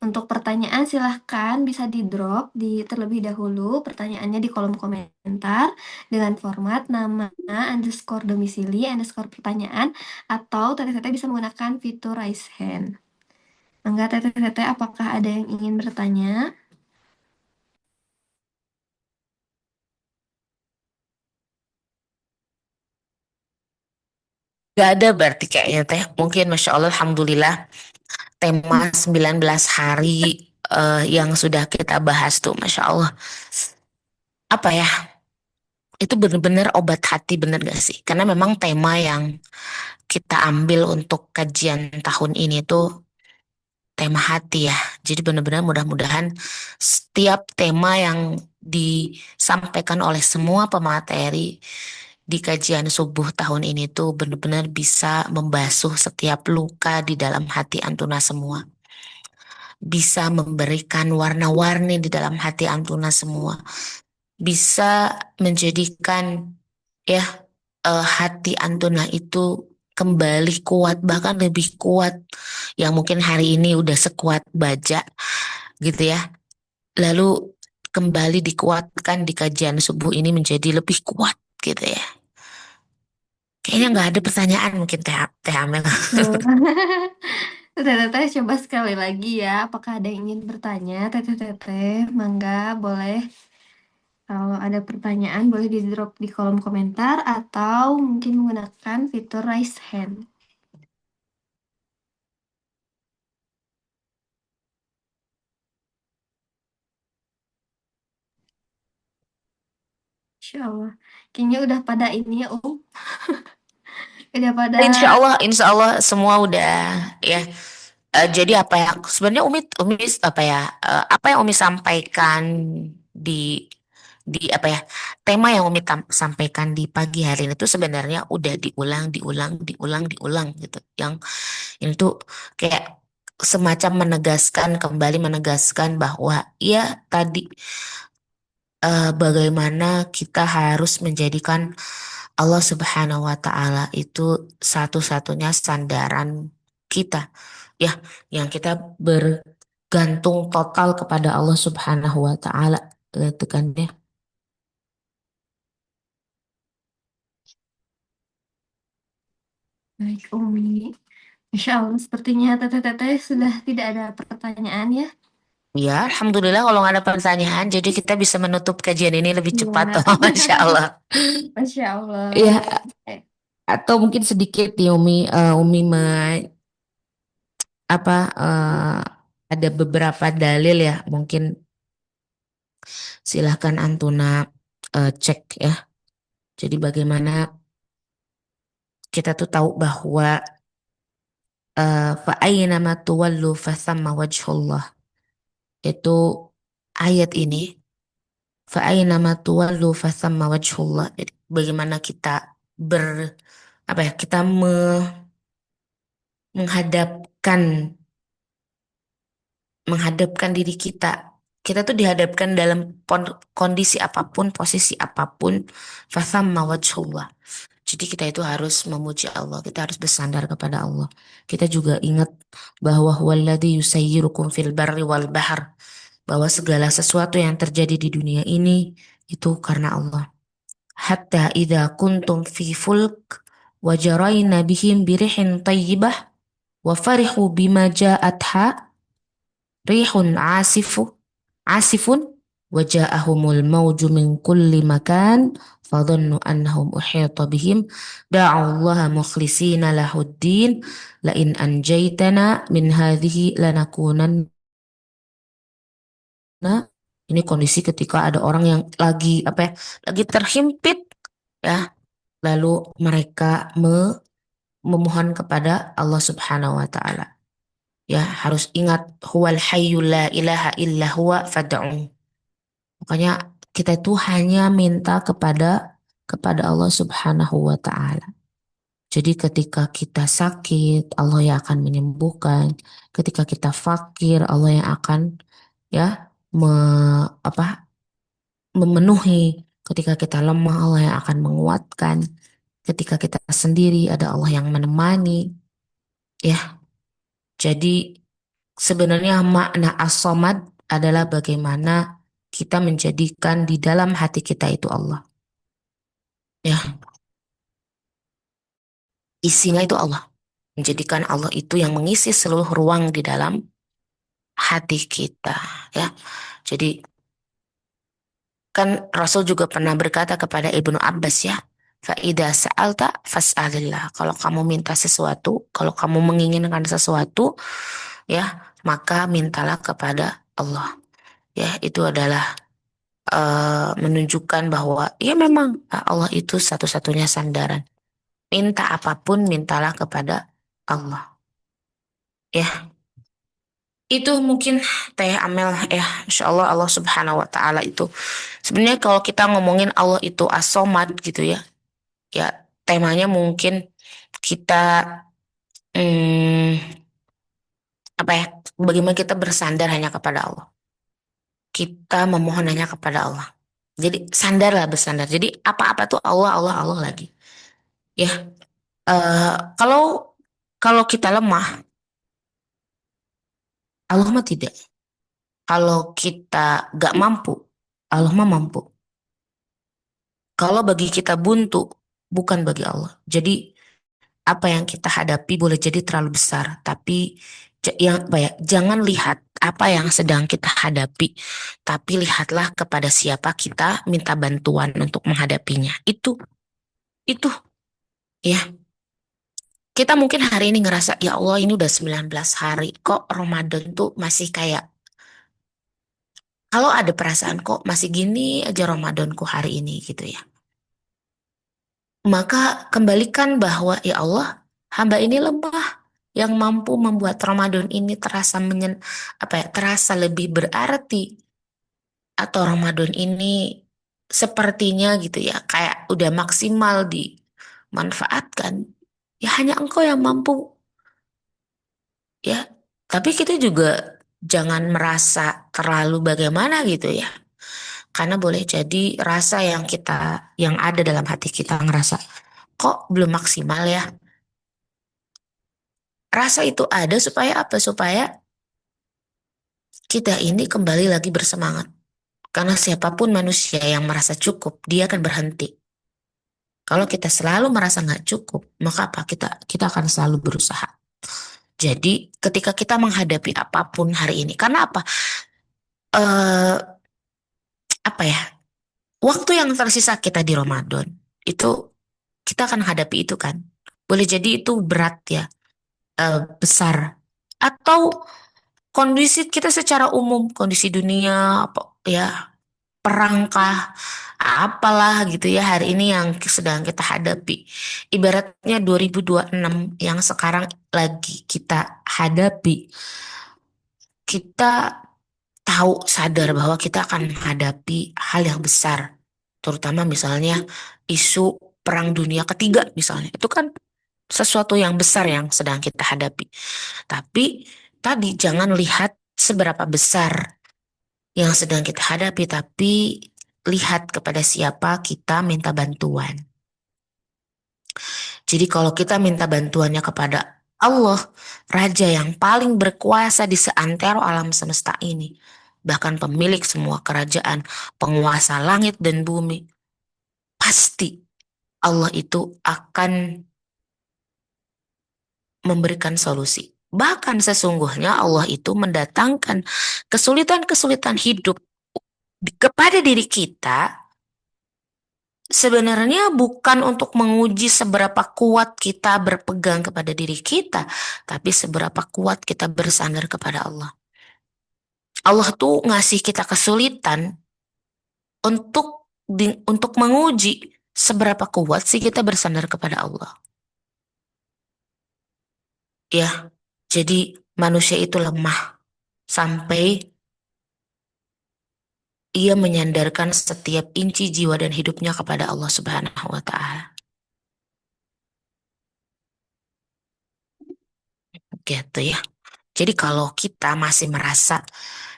Untuk pertanyaan silahkan bisa di-drop terlebih dahulu pertanyaannya di kolom komentar dengan format nama underscore domisili underscore pertanyaan, atau teteh-teteh bisa menggunakan fitur raise hand. Enggak, teteh-teteh, apakah ada yang ingin bertanya? Gak ada berarti kayaknya Teh. Mungkin Masya Allah, Alhamdulillah, tema 19 hari yang sudah kita bahas tuh, Masya Allah. Apa ya? Itu benar-benar obat hati, benar gak sih? Karena memang tema yang kita ambil untuk kajian tahun ini tuh tema hati ya. Jadi benar-benar mudah-mudahan setiap tema yang disampaikan oleh semua pemateri di kajian subuh tahun ini tuh benar-benar bisa membasuh setiap luka di dalam hati Antuna semua. Bisa memberikan warna-warni di dalam hati Antuna semua. Bisa menjadikan ya hati Antuna itu kembali kuat, bahkan lebih kuat yang mungkin hari ini udah sekuat baja gitu ya, lalu kembali dikuatkan di kajian subuh ini menjadi lebih kuat gitu ya. Kayaknya nggak ada pertanyaan mungkin Teh Amel. Tuh. Teteh-teteh coba sekali lagi ya. Apakah ada yang ingin bertanya? Teteh-teteh, mangga boleh. Kalau ada pertanyaan boleh di drop di kolom komentar atau mungkin menggunakan fitur raise hand. Insya Allah. Kayaknya udah pada ini ya, Udah pada Insya Allah semua udah ya. Jadi apa ya? Sebenarnya Umi apa ya? Apa yang Umi sampaikan di apa ya? Tema yang Umi sampaikan di pagi hari ini itu sebenarnya udah diulang gitu. Yang ini tuh kayak semacam kembali menegaskan bahwa ya tadi bagaimana kita harus menjadikan Allah Subhanahu wa Ta'ala itu satu-satunya sandaran kita, ya, yang kita bergantung total kepada Allah Subhanahu wa Ta'ala, gitu kan ya. baik Umi. Insya Allah sepertinya teteh-teteh sudah tidak ada pertanyaan ya. Ya, Alhamdulillah kalau nggak ada pertanyaan, jadi kita bisa menutup kajian ini lebih cepat, Iya. oh, Masya Allah. Masya Allah. Ya, Eh, atau mungkin sedikit nih Umi apa ada beberapa dalil ya, mungkin silahkan Antuna cek ya. Jadi bagaimana kita tuh tahu bahwa fa ayyama tuwallu fathamma wajhullah, itu ayat ini fa ayyama tuwallu fathamma wajhullah. Jadi bagaimana kita ber apa ya kita menghadapkan diri kita. Kita tuh dihadapkan dalam kondisi apapun, posisi apapun, fathamma wajhullah. Jadi kita itu harus memuji Allah, kita harus bersandar kepada Allah. Kita juga ingat bahwa huwallazi yusayyirukum fil barri wal bahr, bahwa segala sesuatu yang terjadi di dunia ini itu karena Allah. Hatta idza kuntum fi fulk wa jarayna bihim birihin tayyibah wa farihu bima ja'atha rihun asifun wa ja'ahumul mawju min kulli makan fadhannu annahum uhita bihim da'allaha mukhlisina lahuddin la in anjaytana min hadhihi lanakunanna. Ini kondisi ketika ada orang yang lagi apa ya, lagi terhimpit ya, lalu mereka memohon kepada Allah Subhanahu wa taala. Ya, harus ingat huwal hayyul la ilaha illa huwa fad'u. Makanya kita itu hanya minta kepada Allah Subhanahu wa taala. Jadi ketika kita sakit, Allah yang akan menyembuhkan. Ketika kita fakir, Allah yang akan ya me, apa memenuhi. Ketika kita lemah, Allah yang akan menguatkan. Ketika kita sendiri, ada Allah yang menemani. Ya, jadi sebenarnya makna as-somad adalah bagaimana kita menjadikan di dalam hati kita itu Allah. Ya, isinya itu Allah. Menjadikan Allah itu yang mengisi seluruh ruang di dalam hati kita. Ya, jadi kan Rasul juga pernah berkata kepada Ibnu Abbas ya, Fa'idha sa'alta fas'alillah. Kalau kamu minta sesuatu, kalau kamu menginginkan sesuatu, ya, maka mintalah kepada Allah. Ya, itu adalah menunjukkan bahwa ya memang Allah itu satu-satunya sandaran. Minta apapun, mintalah kepada Allah. Ya, itu mungkin Teh Amel ya, Insya Allah Allah Subhanahu Wa Taala itu. Sebenarnya kalau kita ngomongin Allah itu as-somad gitu ya, ya temanya mungkin kita hmm, apa ya, bagaimana kita bersandar hanya kepada Allah. Kita memohon hanya kepada Allah. Jadi sandarlah bersandar. Jadi apa-apa tuh Allah Allah Allah lagi. Ya, eh, kalau kalau kita lemah, Allah mah tidak. Kalau kita gak mampu, Allah mah mampu. Kalau bagi kita buntu, bukan bagi Allah. Jadi apa yang kita hadapi boleh jadi terlalu besar, tapi jangan lihat apa yang sedang kita hadapi, tapi lihatlah kepada siapa kita minta bantuan untuk menghadapinya. Itu ya. Kita mungkin hari ini ngerasa, ya Allah ini udah 19 hari, kok Ramadan tuh masih kayak, kalau ada perasaan kok masih gini aja Ramadanku hari ini gitu ya. Maka kembalikan bahwa ya Allah, hamba ini lemah yang mampu membuat Ramadan ini terasa lebih berarti, atau Ramadan ini sepertinya gitu ya kayak udah maksimal dimanfaatkan. Ya hanya Engkau yang mampu ya. Tapi kita juga jangan merasa terlalu bagaimana gitu ya. Karena boleh jadi rasa yang ada dalam hati kita ngerasa kok belum maksimal ya. Rasa itu ada supaya apa? Supaya kita ini kembali lagi bersemangat. Karena siapapun manusia yang merasa cukup, dia akan berhenti. Kalau kita selalu merasa nggak cukup, maka apa? Kita akan selalu berusaha. Jadi ketika kita menghadapi apapun hari ini, karena apa? Eh, apa ya? Waktu yang tersisa kita di Ramadan itu kita akan hadapi itu kan. Boleh jadi itu berat ya, besar. Atau kondisi kita secara umum, kondisi dunia apa ya, perangkah apalah gitu ya hari ini yang sedang kita hadapi. Ibaratnya 2026 yang sekarang lagi kita hadapi. Kita tahu sadar bahwa kita akan menghadapi hal yang besar. Terutama misalnya isu Perang Dunia Ketiga misalnya. Itu kan sesuatu yang besar yang sedang kita hadapi. Tapi tadi jangan lihat seberapa besar yang sedang kita hadapi, tapi lihat kepada siapa kita minta bantuan. Jadi kalau kita minta bantuannya kepada Allah, Raja yang paling berkuasa di seantero alam semesta ini, bahkan pemilik semua kerajaan, penguasa langit dan bumi, pasti Allah itu akan memberikan solusi. Bahkan sesungguhnya Allah itu mendatangkan kesulitan-kesulitan hidup kepada diri kita sebenarnya bukan untuk menguji seberapa kuat kita berpegang kepada diri kita, tapi seberapa kuat kita bersandar kepada Allah. Allah tuh ngasih kita kesulitan untuk menguji seberapa kuat sih kita bersandar kepada Allah. Ya, jadi manusia itu lemah sampai ia menyandarkan setiap inci jiwa dan hidupnya kepada Allah Subhanahu wa Ta'ala. Gitu ya. Jadi kalau kita masih merasa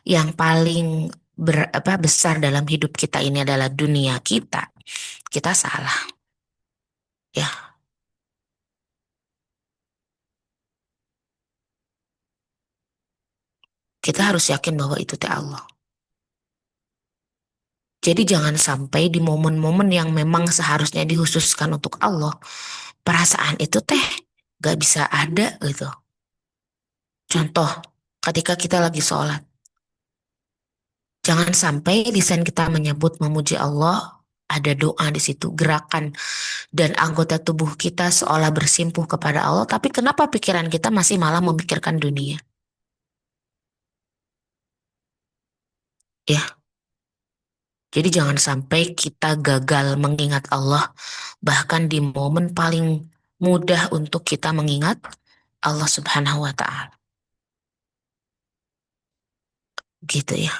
yang paling besar dalam hidup kita ini adalah dunia kita salah. Ya, kita harus yakin bahwa itu teh Allah. Jadi jangan sampai di momen-momen yang memang seharusnya dikhususkan untuk Allah, perasaan itu teh gak bisa ada gitu. Contoh, ketika kita lagi sholat, jangan sampai lisan kita menyebut memuji Allah, ada doa di situ, gerakan dan anggota tubuh kita seolah bersimpuh kepada Allah, tapi kenapa pikiran kita masih malah memikirkan dunia? Ya, jadi jangan sampai kita gagal mengingat Allah, bahkan di momen paling mudah untuk kita mengingat Allah Subhanahu wa Ta'ala. Gitu ya.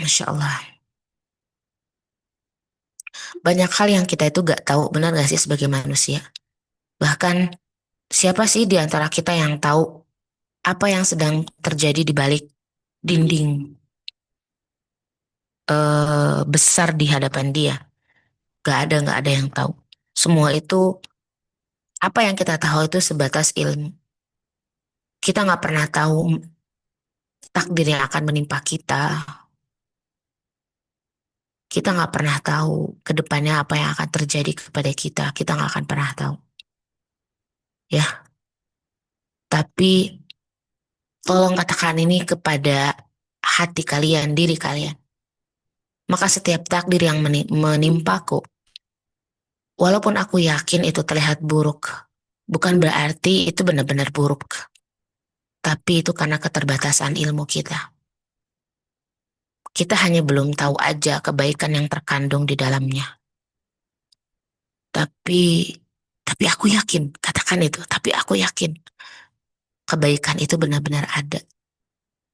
Masya Allah. Banyak hal yang kita itu gak tahu, benar gak sih sebagai manusia? Bahkan siapa sih di antara kita yang tahu apa yang sedang terjadi di balik dinding besar di hadapan dia? Gak ada yang tahu. Semua itu, apa yang kita tahu itu sebatas ilmu. Kita gak pernah tahu takdir yang akan menimpa kita. Kita nggak pernah tahu ke depannya apa yang akan terjadi kepada kita. Kita nggak akan pernah tahu. Ya, tapi tolong katakan ini kepada hati kalian, diri kalian. Maka setiap takdir yang menimpaku, walaupun aku yakin itu terlihat buruk, bukan berarti itu benar-benar buruk. Tapi itu karena keterbatasan ilmu kita. Kita hanya belum tahu aja kebaikan yang terkandung di dalamnya. Tapi, tapi aku yakin, katakan itu. Tapi aku yakin kebaikan itu benar-benar ada.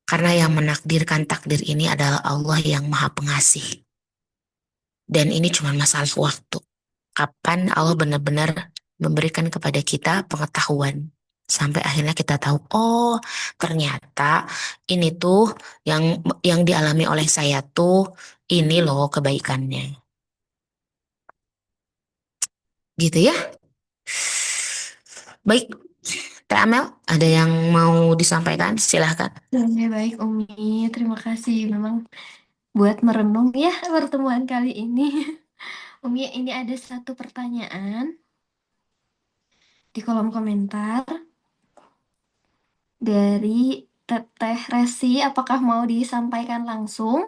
Karena yang menakdirkan takdir ini adalah Allah yang Maha Pengasih. Dan ini cuma masalah waktu. Kapan Allah benar-benar memberikan kepada kita pengetahuan. Sampai akhirnya kita tahu, oh ternyata ini tuh yang dialami oleh saya tuh ini loh kebaikannya. Gitu ya. Baik, Teh Amel, ada yang mau disampaikan? Silahkan. Oke, baik Umi, terima kasih memang buat merenung ya pertemuan kali ini. Umi, ini ada satu pertanyaan di kolom komentar dari Teteh Resi, apakah mau disampaikan langsung?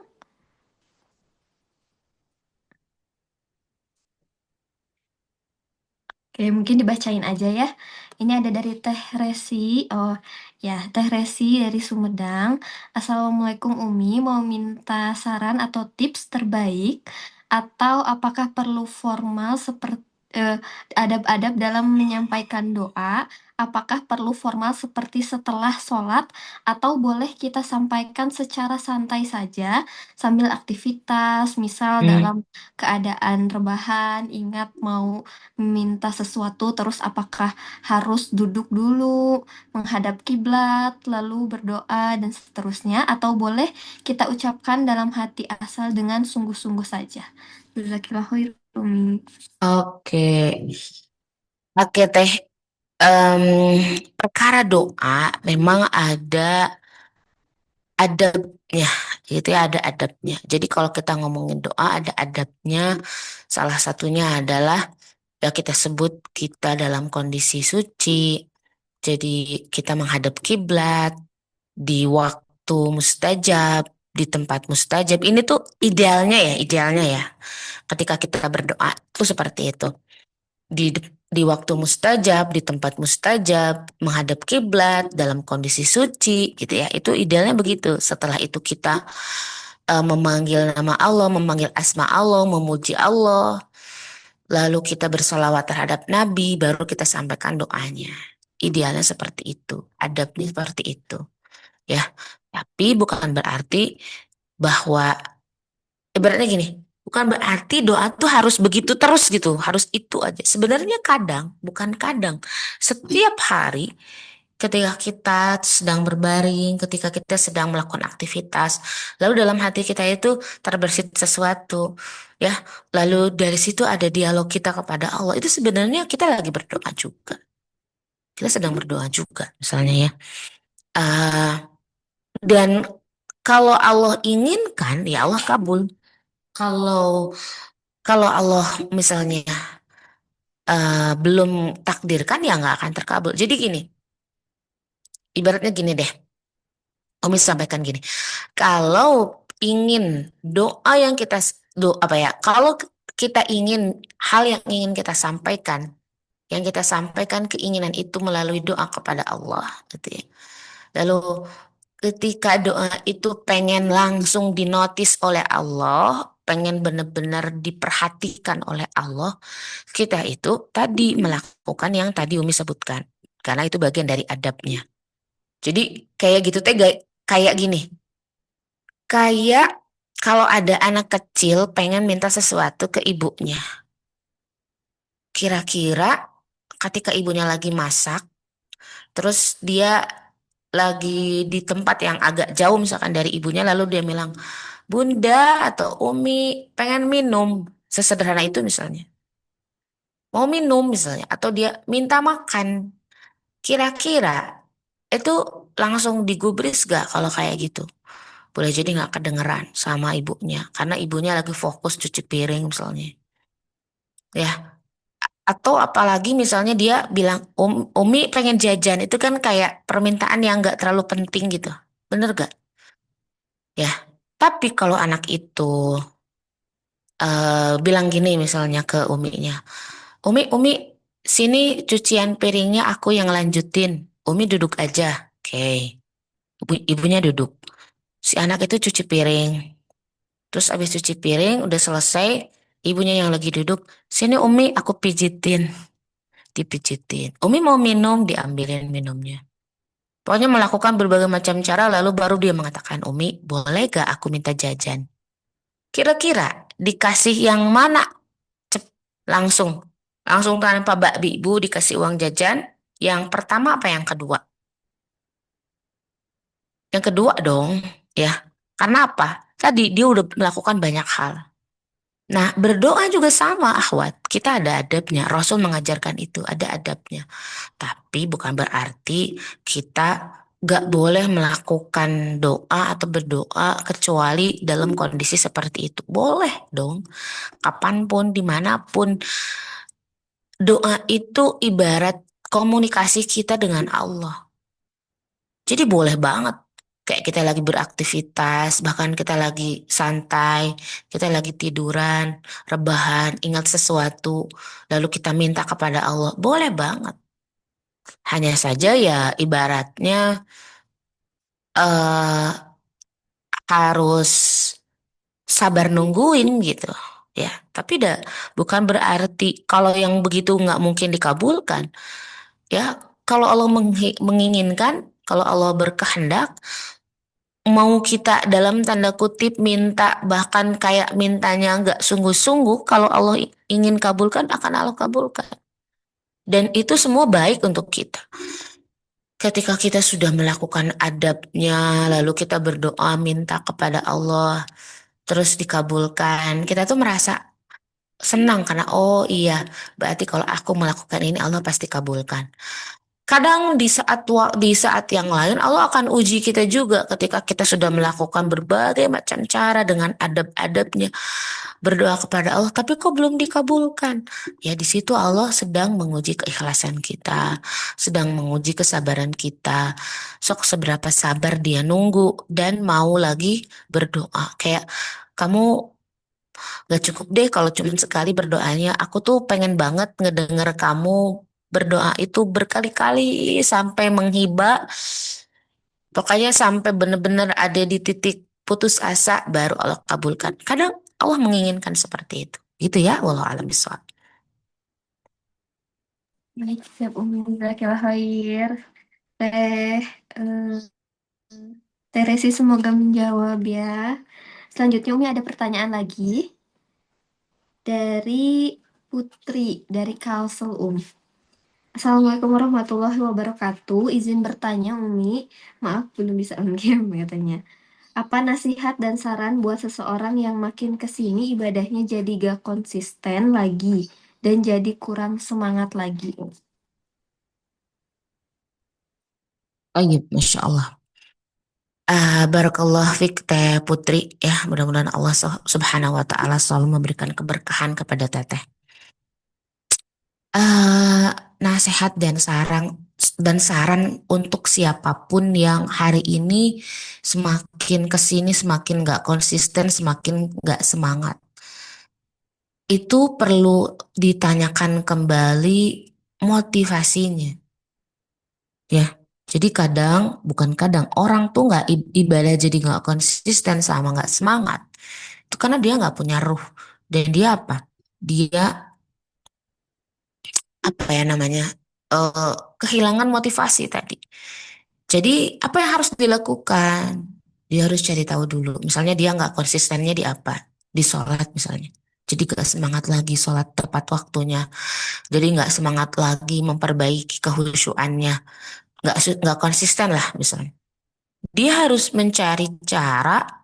Oke, mungkin dibacain aja ya. Ini ada dari Teh Resi. Oh, ya, Teh Resi dari Sumedang. Assalamualaikum Umi, mau minta saran atau tips terbaik atau apakah perlu formal seperti adab-adab dalam menyampaikan doa? Apakah perlu formal seperti setelah sholat atau boleh kita sampaikan secara santai saja sambil aktivitas, misal dalam keadaan rebahan, ingat mau minta sesuatu, terus apakah harus duduk dulu, menghadap kiblat, lalu berdoa dan seterusnya, atau boleh kita ucapkan dalam hati asal dengan sungguh-sungguh saja. Jazakillahu khairan, Umi. Oke, oke Teh. Em, Perkara doa memang ada adabnya, gitu ya, ada adabnya. Jadi kalau kita ngomongin doa ada adabnya. Salah satunya adalah ya kita sebut kita dalam kondisi suci. Jadi kita menghadap kiblat di waktu mustajab, di tempat mustajab. Ini tuh idealnya ya. Ketika kita berdoa itu seperti itu. Di waktu mustajab, di tempat mustajab, menghadap kiblat dalam kondisi suci gitu ya. Itu idealnya begitu. Setelah itu kita memanggil nama Allah, memanggil asma Allah, memuji Allah, lalu kita bersolawat terhadap Nabi, baru kita sampaikan doanya. Idealnya seperti itu, adabnya seperti itu, ya. Tapi bukan berarti bahwa ibaratnya gini, bukan berarti doa tuh harus begitu terus gitu, harus itu aja. Sebenarnya kadang, bukan kadang, setiap hari ketika kita sedang berbaring, ketika kita sedang melakukan aktivitas, lalu dalam hati kita itu terbersit sesuatu, ya. Lalu dari situ ada dialog kita kepada Allah. Itu sebenarnya kita lagi berdoa juga. Kita sedang berdoa juga, misalnya ya. Eh, dan kalau Allah inginkan, ya Allah kabul. Kalau kalau Allah misalnya belum takdirkan, ya nggak akan terkabul. Jadi gini, ibaratnya gini deh. Umi sampaikan gini, kalau ingin doa yang kita apa ya? Kalau kita ingin hal yang ingin kita sampaikan, yang kita sampaikan keinginan itu melalui doa kepada Allah, gitu ya. Lalu ketika doa itu pengen langsung dinotis oleh Allah, pengen benar-benar diperhatikan oleh Allah, kita itu tadi melakukan yang tadi Umi sebutkan, karena itu bagian dari adabnya. Jadi kayak gitu teh kayak gini. Kayak kalau ada anak kecil pengen minta sesuatu ke ibunya. Kira-kira ketika ibunya lagi masak, terus dia lagi di tempat yang agak jauh misalkan dari ibunya, lalu dia bilang, Bunda atau Umi pengen minum. Sesederhana itu misalnya. Mau minum misalnya. Atau dia minta makan. Kira-kira itu langsung digubris gak kalau kayak gitu? Boleh jadi nggak kedengeran sama ibunya. Karena ibunya lagi fokus cuci piring misalnya. Ya, atau apalagi misalnya dia bilang, Umi pengen jajan. Itu kan kayak permintaan yang nggak terlalu penting gitu. Bener gak? Ya, tapi kalau anak itu bilang gini misalnya ke Uminya. Umi, sini cucian piringnya aku yang lanjutin. Umi duduk aja. Oke, ibunya duduk. Si anak itu cuci piring. Terus abis cuci piring, udah selesai. Ibunya yang lagi duduk. Sini Umi, aku pijitin. Dipijitin. Umi mau minum, diambilin minumnya. Pokoknya melakukan berbagai macam cara, lalu baru dia mengatakan, Umi, boleh gak aku minta jajan? Kira-kira dikasih yang mana? Cep, langsung. Langsung tanpa babi ibu dikasih uang jajan. Yang pertama apa yang kedua? Yang kedua dong, ya. Karena apa? Tadi dia udah melakukan banyak hal. Nah, berdoa juga sama, akhwat. Kita ada adabnya. Rasul mengajarkan itu, ada adabnya. Tapi bukan berarti kita gak boleh melakukan doa atau berdoa kecuali dalam kondisi seperti itu. Boleh dong, kapanpun, dimanapun. Doa itu ibarat komunikasi kita dengan Allah. Jadi boleh banget. Kayak kita lagi beraktivitas, bahkan kita lagi santai, kita lagi tiduran, rebahan, ingat sesuatu, lalu kita minta kepada Allah. Boleh banget. Hanya saja ya ibaratnya eh harus sabar nungguin gitu. Ya, tapi bukan berarti kalau yang begitu nggak mungkin dikabulkan. Ya, kalau Allah menginginkan, kalau Allah berkehendak, mau kita dalam tanda kutip minta bahkan kayak mintanya nggak sungguh-sungguh, kalau Allah ingin kabulkan akan Allah kabulkan. Dan itu semua baik untuk kita. Ketika kita sudah melakukan adabnya, lalu kita berdoa minta kepada Allah, terus dikabulkan, kita tuh merasa senang karena oh iya, berarti kalau aku melakukan ini Allah pasti kabulkan. Kadang di saat yang lain Allah akan uji kita juga ketika kita sudah melakukan berbagai macam cara dengan adab-adabnya berdoa kepada Allah tapi kok belum dikabulkan. Ya di situ Allah sedang menguji keikhlasan kita, sedang menguji kesabaran kita. Sok seberapa sabar dia nunggu dan mau lagi berdoa. Kayak kamu gak cukup deh kalau cuma sekali berdoanya. Aku tuh pengen banget ngedenger kamu berdoa itu berkali-kali sampai menghibah. Pokoknya sampai benar-benar ada di titik putus asa baru Allah kabulkan. Kadang Allah menginginkan seperti itu. Gitu ya, wallahu a'lam bishawab. Baik, siap Umi. Jazakallah khair. Teh, eh, Teh Resi semoga menjawab ya. Selanjutnya Umi ada pertanyaan lagi dari Putri dari Kalsel Assalamualaikum warahmatullahi wabarakatuh. Izin bertanya Umi, maaf belum bisa on game katanya. Apa nasihat dan saran buat seseorang yang makin kesini ibadahnya jadi gak konsisten lagi dan jadi kurang semangat lagi? Baik, Masya Allah. Barakallah fik Teh Putri ya, mudah-mudahan Allah Subhanahu wa taala selalu memberikan keberkahan kepada Teteh. eh Nasihat dan saran untuk siapapun yang hari ini semakin kesini semakin nggak konsisten, semakin nggak semangat. Itu perlu ditanyakan kembali motivasinya, ya. Jadi bukan kadang orang tuh nggak ibadah jadi nggak konsisten sama nggak semangat. Itu karena dia nggak punya ruh dan dia apa? Dia apa ya namanya? Kehilangan motivasi tadi. Jadi apa yang harus dilakukan? Dia harus cari tahu dulu. Misalnya dia nggak konsistennya di apa? Di sholat misalnya. Jadi gak semangat lagi sholat tepat waktunya. Jadi nggak semangat lagi memperbaiki kehusuannya. Nggak konsisten lah misalnya. Dia harus mencari cara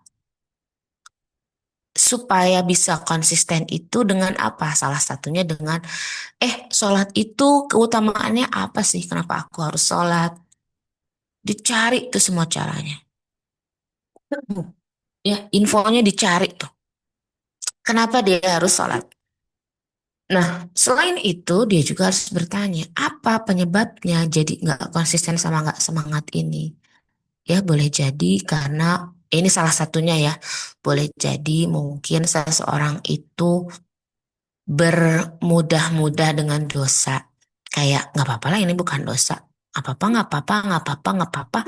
supaya bisa konsisten itu dengan apa? Salah satunya dengan, sholat itu keutamaannya apa sih? Kenapa aku harus sholat? Dicari ke semua caranya. Ya, infonya dicari tuh. Kenapa dia harus sholat? Nah, selain itu dia juga harus bertanya, apa penyebabnya jadi nggak konsisten sama nggak semangat ini? Ya, boleh jadi karena ini salah satunya ya. Boleh jadi mungkin seseorang itu bermudah-mudah dengan dosa. Kayak nggak apa-apa lah ini bukan dosa. Nggak apa-apa, nggak apa-apa, nggak apa-apa, nggak apa-apa.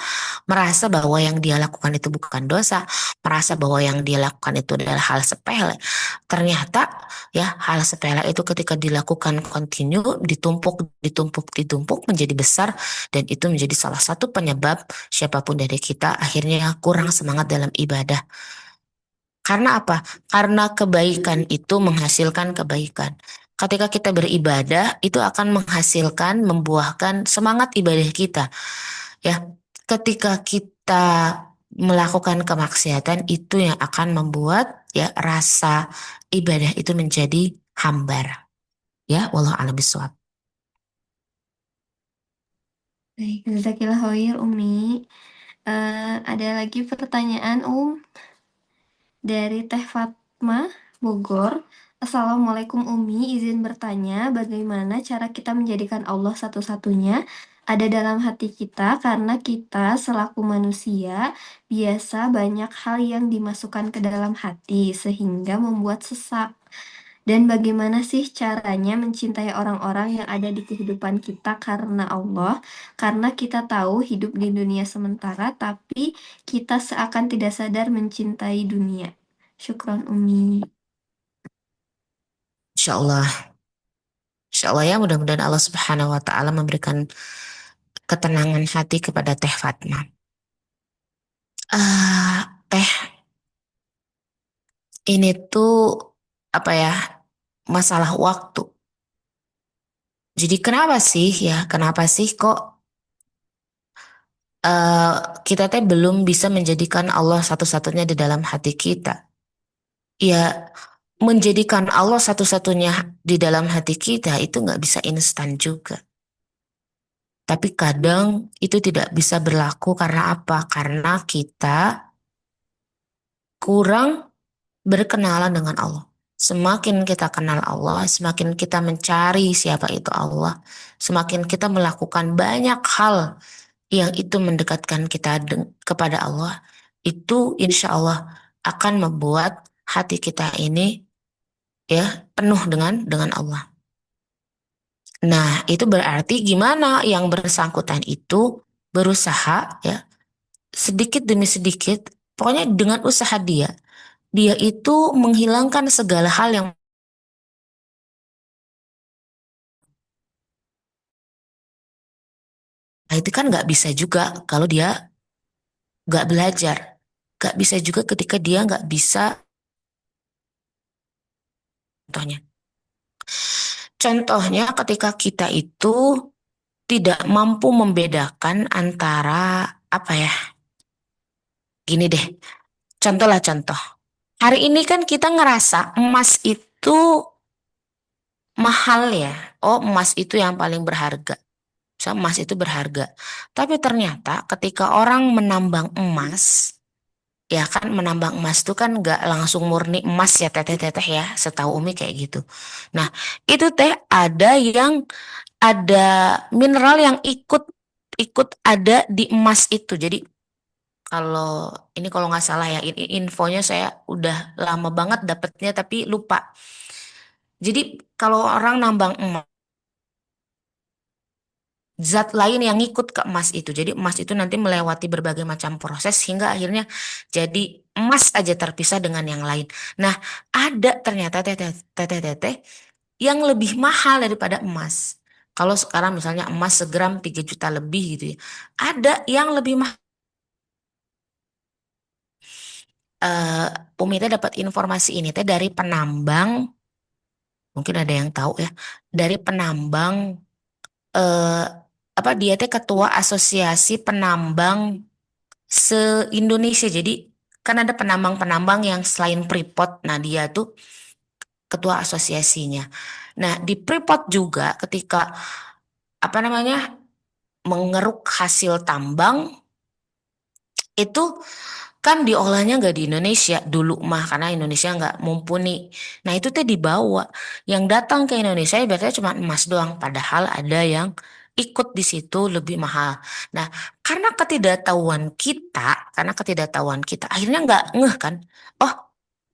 Merasa bahwa yang dia lakukan itu bukan dosa. Merasa bahwa yang dia lakukan itu adalah hal sepele. Ternyata ya hal sepele itu ketika dilakukan continue, ditumpuk, ditumpuk, ditumpuk menjadi besar. Dan itu menjadi salah satu penyebab siapapun dari kita akhirnya kurang semangat dalam ibadah. Karena apa? Karena kebaikan itu menghasilkan kebaikan. Ketika kita beribadah, itu akan menghasilkan, membuahkan semangat ibadah kita. Ya, ketika kita melakukan kemaksiatan, itu yang akan membuat ya rasa ibadah itu menjadi hambar. Ya, wallahu a'lam bishawab. Baik, jazakillah khair Umi. Ada lagi pertanyaan dari Teh Fatma Bogor. Assalamualaikum Umi, izin bertanya bagaimana cara kita menjadikan Allah satu-satunya ada dalam hati kita karena kita selaku manusia biasa banyak hal yang dimasukkan ke dalam hati sehingga membuat sesak. Dan bagaimana sih caranya mencintai orang-orang yang ada di kehidupan kita karena Allah? Karena kita tahu hidup di dunia sementara, tapi kita seakan tidak sadar mencintai dunia. Syukron Umi. Insya Allah. Insya Allah ya mudah-mudahan Allah Subhanahu wa Ta'ala memberikan ketenangan hati kepada Teh Fatma. Teh ini tuh apa ya masalah waktu. Jadi kenapa sih ya kenapa sih kok eh, kita teh belum bisa menjadikan Allah satu-satunya di dalam hati kita? Ya menjadikan Allah satu-satunya di dalam hati kita itu nggak bisa instan juga. Tapi kadang itu tidak bisa berlaku karena apa? Karena kita kurang berkenalan dengan Allah. Semakin kita kenal Allah, semakin kita mencari siapa itu Allah, semakin kita melakukan banyak hal yang itu mendekatkan kita kepada Allah, itu insya Allah akan membuat hati kita ini ya penuh dengan Allah. Nah, itu berarti gimana yang bersangkutan itu berusaha ya sedikit demi sedikit, pokoknya dengan usaha dia itu menghilangkan segala hal yang. Nah, itu kan nggak bisa juga kalau dia nggak belajar. Nggak bisa juga ketika dia nggak bisa, contohnya. Contohnya ketika kita itu tidak mampu membedakan antara, apa ya, gini deh, contoh. Hari ini kan kita ngerasa emas itu mahal ya. Oh, emas itu yang paling berharga. So, emas itu berharga. Tapi ternyata ketika orang menambang emas, ya kan menambang emas itu kan nggak langsung murni emas ya teteh-teteh ya, setahu Umi kayak gitu. Nah, itu teh ada mineral yang ikut ikut ada di emas itu. Jadi kalau nggak salah ya infonya saya udah lama banget dapetnya tapi lupa. Jadi kalau orang nambang emas, zat lain yang ngikut ke emas itu. Jadi emas itu nanti melewati berbagai macam proses hingga akhirnya jadi emas aja terpisah dengan yang lain. Nah, ada ternyata teteh yang lebih mahal daripada emas. Kalau sekarang misalnya emas segram 3 juta lebih gitu ya. Ada yang lebih mahal. Umi teh dapat informasi ini teh dari penambang, mungkin ada yang tahu ya, dari penambang eh, apa dia teh ketua asosiasi penambang se-Indonesia. Jadi kan ada penambang-penambang yang selain Freeport, nah dia tuh ketua asosiasinya. Nah di Freeport juga ketika apa namanya mengeruk hasil tambang itu kan diolahnya nggak di Indonesia dulu mah karena Indonesia nggak mumpuni. Nah itu teh dibawa. Yang datang ke Indonesia berarti cuma emas doang. Padahal ada yang ikut di situ lebih mahal. Nah karena ketidaktahuan kita, akhirnya nggak ngeh kan. Oh,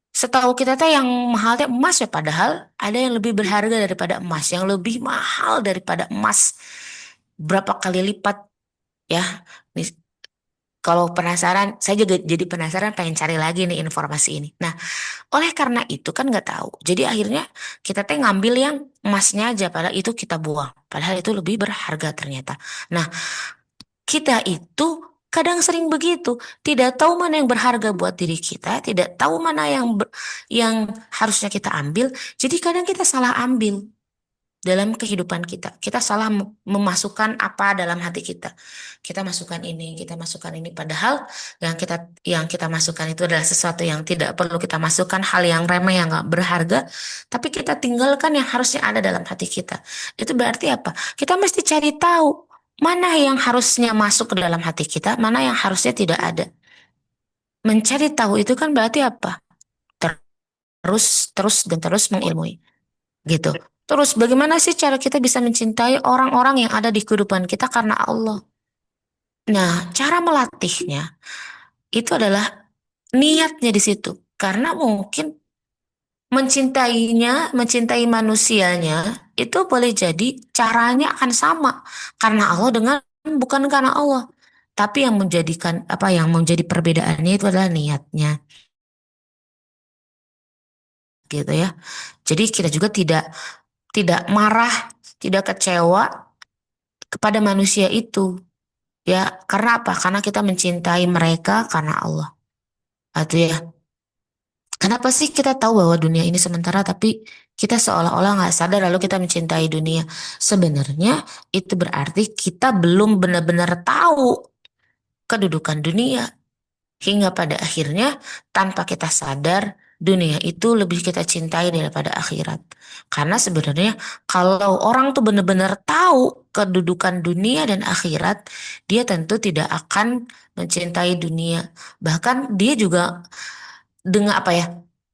setahu kita teh yang mahal teh emas ya. Padahal ada yang lebih berharga daripada emas, yang lebih mahal daripada emas berapa kali lipat ya. Nih, kalau penasaran, saya juga jadi penasaran pengen cari lagi nih informasi ini. Nah, oleh karena itu kan nggak tahu. Jadi akhirnya kita teh ngambil yang emasnya aja, padahal itu kita buang. Padahal itu lebih berharga ternyata. Nah, kita itu kadang sering begitu, tidak tahu mana yang berharga buat diri kita, tidak tahu mana yang harusnya kita ambil. Jadi kadang kita salah ambil dalam kehidupan kita. Kita salah memasukkan apa dalam hati kita. Kita masukkan ini, kita masukkan ini. Padahal yang kita masukkan itu adalah sesuatu yang tidak perlu kita masukkan, hal yang remeh, yang nggak berharga. Tapi kita tinggalkan yang harusnya ada dalam hati kita. Itu berarti apa? Kita mesti cari tahu mana yang harusnya masuk ke dalam hati kita, mana yang harusnya tidak ada. Mencari tahu itu kan berarti apa? Terus, terus, dan terus mengilmui. Gitu. Terus bagaimana sih cara kita bisa mencintai orang-orang yang ada di kehidupan kita karena Allah? Nah, cara melatihnya itu adalah niatnya di situ. Karena mungkin mencintai manusianya itu boleh jadi caranya akan sama karena Allah dengan bukan karena Allah. Tapi yang menjadi perbedaannya itu adalah niatnya, gitu ya. Jadi kita juga tidak tidak marah, tidak kecewa kepada manusia itu. Ya, karena apa? Karena kita mencintai mereka karena Allah. Itu ya. Kenapa sih kita tahu bahwa dunia ini sementara, tapi kita seolah-olah nggak sadar lalu kita mencintai dunia? Sebenarnya itu berarti kita belum benar-benar tahu kedudukan dunia. Hingga pada akhirnya tanpa kita sadar dunia itu lebih kita cintai daripada akhirat. Karena sebenarnya kalau orang tuh benar-benar tahu kedudukan dunia dan akhirat, dia tentu tidak akan mencintai dunia. Bahkan dia juga dengan apa ya,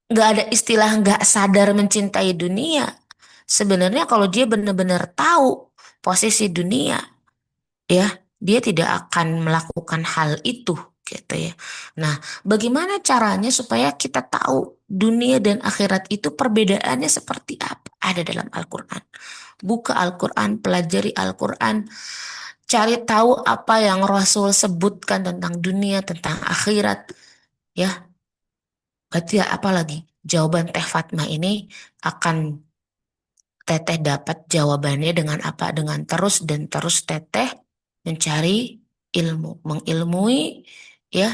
nggak ada istilah nggak sadar mencintai dunia. Sebenarnya kalau dia benar-benar tahu posisi dunia, ya dia tidak akan melakukan hal itu gitu ya. Nah, bagaimana caranya supaya kita tahu dunia dan akhirat itu perbedaannya seperti apa? Ada dalam Al-Quran. Buka Al-Quran, pelajari Al-Quran, cari tahu apa yang Rasul sebutkan tentang dunia, tentang akhirat. Ya, berarti ya apa lagi? Jawaban Teh Fatma ini akan Teteh dapat jawabannya dengan apa? Dengan terus dan terus Teteh mencari ilmu, mengilmui ya,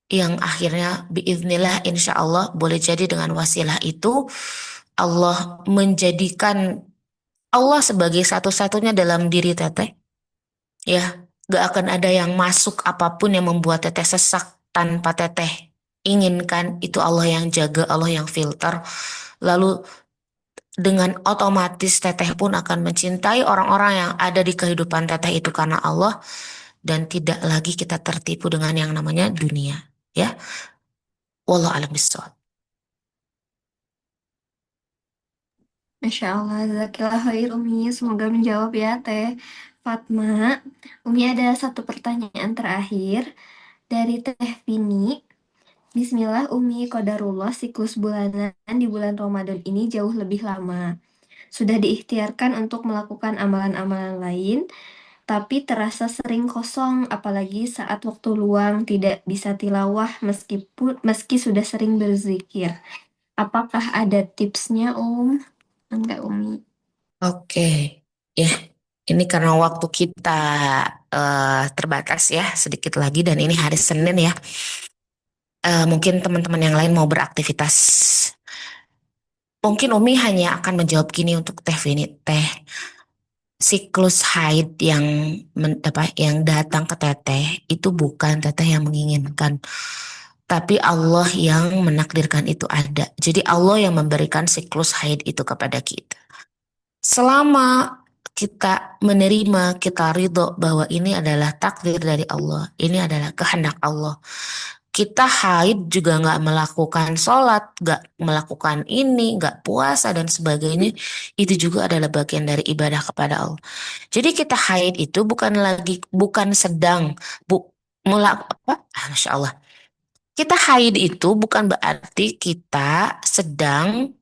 yang akhirnya biiznillah insya Allah boleh jadi dengan wasilah itu Allah menjadikan Allah sebagai satu-satunya dalam diri Teteh. Ya, gak akan ada yang masuk apapun yang membuat Teteh sesak tanpa Teteh inginkan. Itu Allah yang jaga, Allah yang filter. Lalu dengan otomatis Teteh pun akan mencintai orang-orang yang ada di kehidupan Teteh itu karena Allah, dan tidak lagi kita tertipu dengan yang namanya dunia. Ya, wallahu a'lam bishawab. Masya Allah, Zakillah khair Umi. Semoga menjawab ya Teh Fatma. Umi ada satu pertanyaan terakhir dari Teh Vini. Bismillah Umi, Qadarullah siklus bulanan di bulan Ramadan ini jauh lebih lama. Sudah diikhtiarkan untuk melakukan amalan-amalan lain, tapi terasa sering kosong, apalagi saat waktu luang tidak bisa tilawah meski sudah sering berzikir. Apakah ada tipsnya, Enggak, Umi. Oke, ya. Ini karena waktu kita terbatas ya, sedikit lagi, dan ini hari Senin ya. Mungkin teman-teman yang lain mau beraktivitas. Mungkin Umi hanya akan menjawab gini untuk Teh Vini. Teh, siklus haid yang datang ke Teteh itu bukan Teteh yang menginginkan, tapi Allah yang menakdirkan itu ada. Jadi Allah yang memberikan siklus haid itu kepada kita. Selama kita menerima, kita ridho bahwa ini adalah takdir dari Allah, ini adalah kehendak Allah, kita haid juga nggak melakukan sholat, nggak melakukan ini, nggak puasa dan sebagainya, itu juga adalah bagian dari ibadah kepada Allah. Jadi kita haid itu bukan sedang bu Masya Allah. Kita haid itu bukan berarti kita sedang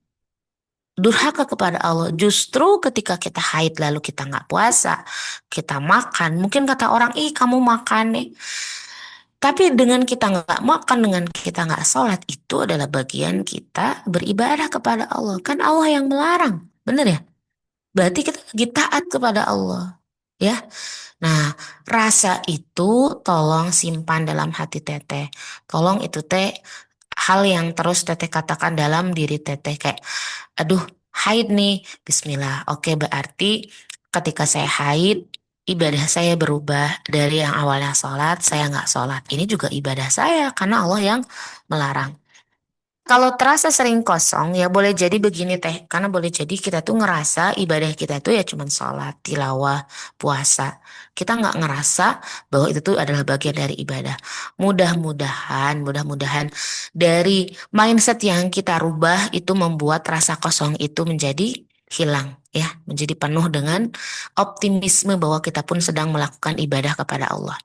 durhaka kepada Allah. Justru ketika kita haid lalu kita nggak puasa, kita makan. Mungkin kata orang, ih kamu makan nih. Tapi dengan kita nggak makan, dengan kita nggak sholat, itu adalah bagian kita beribadah kepada Allah. Kan Allah yang melarang, bener ya? Berarti kita lagi taat kepada Allah. Ya, nah rasa itu tolong simpan dalam hati teteh. Tolong itu teh hal yang terus teteh katakan dalam diri teteh kayak, aduh haid nih, Bismillah. Oke, berarti ketika saya haid, ibadah saya berubah dari yang awalnya sholat, saya nggak sholat. Ini juga ibadah saya karena Allah yang melarang. Kalau terasa sering kosong, ya boleh jadi begini teh. Karena boleh jadi kita tuh ngerasa ibadah kita tuh ya cuman sholat, tilawah, puasa. Kita nggak ngerasa bahwa itu tuh adalah bagian dari ibadah. Mudah-mudahan dari mindset yang kita rubah itu membuat rasa kosong itu menjadi hilang. Ya, menjadi penuh dengan optimisme bahwa kita pun sedang melakukan ibadah kepada Allah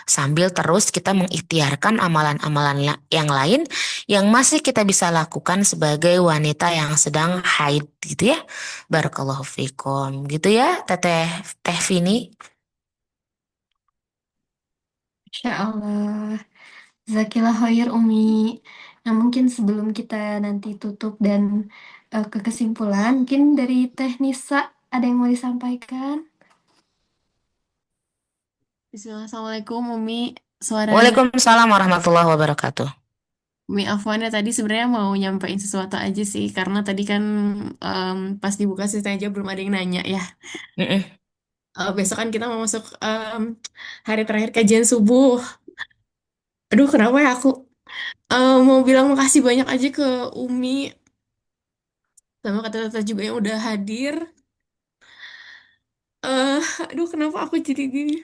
sambil terus kita mengikhtiarkan amalan-amalan yang lain yang masih kita bisa lakukan sebagai wanita yang sedang haid gitu ya. Barakallahu fikum gitu ya Teteh Teh Vini. Masya Allah. Zakillah khair Umi. Nah mungkin sebelum kita nanti tutup dan ke kesimpulan, mungkin dari Teh Nisa ada yang mau disampaikan? Bismillah, Assalamualaikum Umi. Suaranya Waalaikumsalam warahmatullahi wabarakatuh. Umi Afwan ya tadi sebenarnya mau nyampein sesuatu aja sih karena tadi kan pas dibuka sesi aja belum ada yang nanya ya. Mm-mm. Besok kan kita mau masuk hari terakhir kajian subuh. Aduh kenapa ya aku mau bilang makasih banyak aja ke Umi sama kata-kata juga yang udah hadir. eh Aduh kenapa aku jadi gini?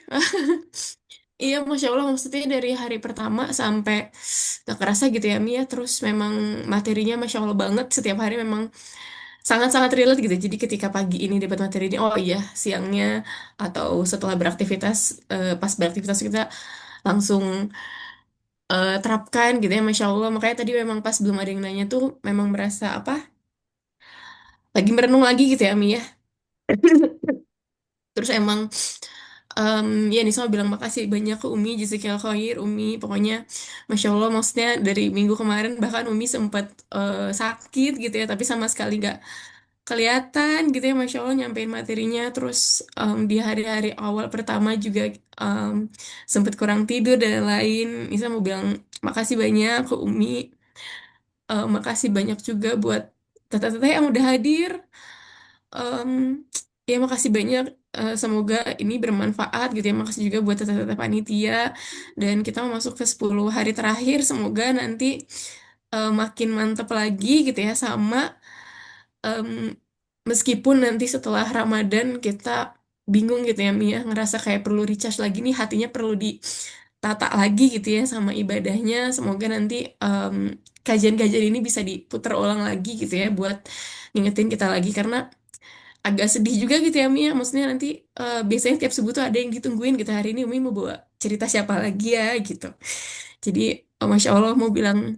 Iya, Masya Allah, maksudnya dari hari pertama sampai gak kerasa gitu ya, Mia. Terus memang materinya Masya Allah banget. Setiap hari memang sangat-sangat relate gitu. Jadi ketika pagi ini dapat materi ini, oh iya, siangnya atau setelah beraktivitas, pas beraktivitas kita langsung terapkan gitu ya, Masya Allah. Makanya tadi memang pas belum ada yang nanya tuh, memang merasa apa, lagi merenung lagi gitu ya, Mia. Terus emang ya Nisa mau bilang makasih banyak ke Umi, Jazakillah khair Umi. Pokoknya Masya Allah maksudnya dari minggu kemarin bahkan Umi sempat sakit gitu ya. Tapi sama sekali nggak kelihatan gitu ya Masya Allah nyampein materinya. Terus di hari-hari awal pertama juga em, sempat kurang tidur dan lain. Nisa mau bilang makasih banyak ke Umi. Makasih banyak juga buat teteh-teteh yang udah hadir. Em, Ya makasih banyak. Semoga ini bermanfaat gitu ya. Makasih juga buat teteh-teteh panitia. Dan kita mau masuk ke 10 hari terakhir. Semoga nanti makin mantep lagi gitu ya. Sama em, meskipun nanti setelah Ramadan kita bingung gitu ya Mia. Ngerasa kayak perlu recharge lagi nih. Hatinya perlu ditata lagi gitu ya sama ibadahnya. Semoga nanti kajian-kajian ini bisa diputar ulang lagi gitu ya. Buat ngingetin kita lagi. Karena agak sedih juga gitu ya Mia. Maksudnya nanti biasanya tiap subuh tuh ada yang ditungguin gitu. Hari ini Umi mau bawa cerita siapa lagi ya gitu. Jadi Masya Allah mau bilang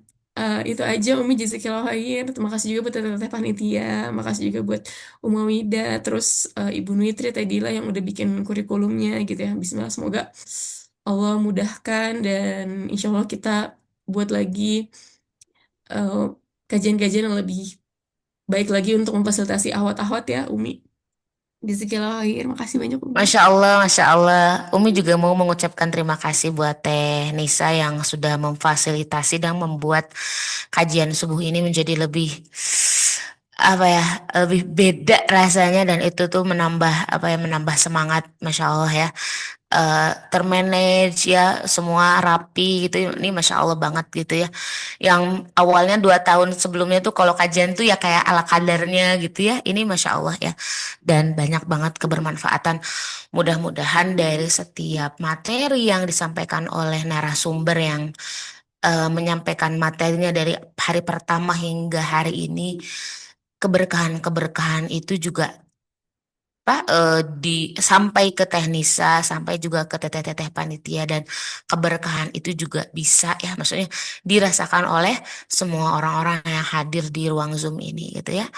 itu aja Umi jazakillah khair. Terima kasih juga buat teteh panitia. Makasih juga buat Umawida. Terus Ibu Nwitri Tedila yang udah bikin kurikulumnya gitu ya. Bismillah semoga Allah mudahkan dan insya Allah kita buat lagi eh, kajian-kajian yang lebih baik lagi untuk memfasilitasi ahwat-ahwat ya Umi. Jazakallah khair. Makasih banyak Umi. Masya Allah, Masya Allah. Umi juga mau mengucapkan terima kasih buat Teh Nisa yang sudah memfasilitasi dan membuat kajian subuh ini menjadi lebih apa ya, lebih beda rasanya dan itu tuh menambah apa ya, menambah semangat, Masya Allah ya. Termanage ya, semua rapi gitu. Ini Masya Allah banget gitu ya. Yang awalnya 2 tahun sebelumnya tuh kalau kajian tuh ya kayak ala kadarnya gitu ya. Ini Masya Allah ya. Dan banyak banget kebermanfaatan. Mudah-mudahan dari setiap materi yang disampaikan oleh narasumber yang menyampaikan materinya dari hari pertama hingga hari ini, keberkahan-keberkahan itu juga sampai ke teknisa, sampai juga ke teteh-teteh panitia, dan keberkahan itu juga bisa ya, maksudnya dirasakan oleh semua orang-orang yang hadir di ruang Zoom ini gitu ya.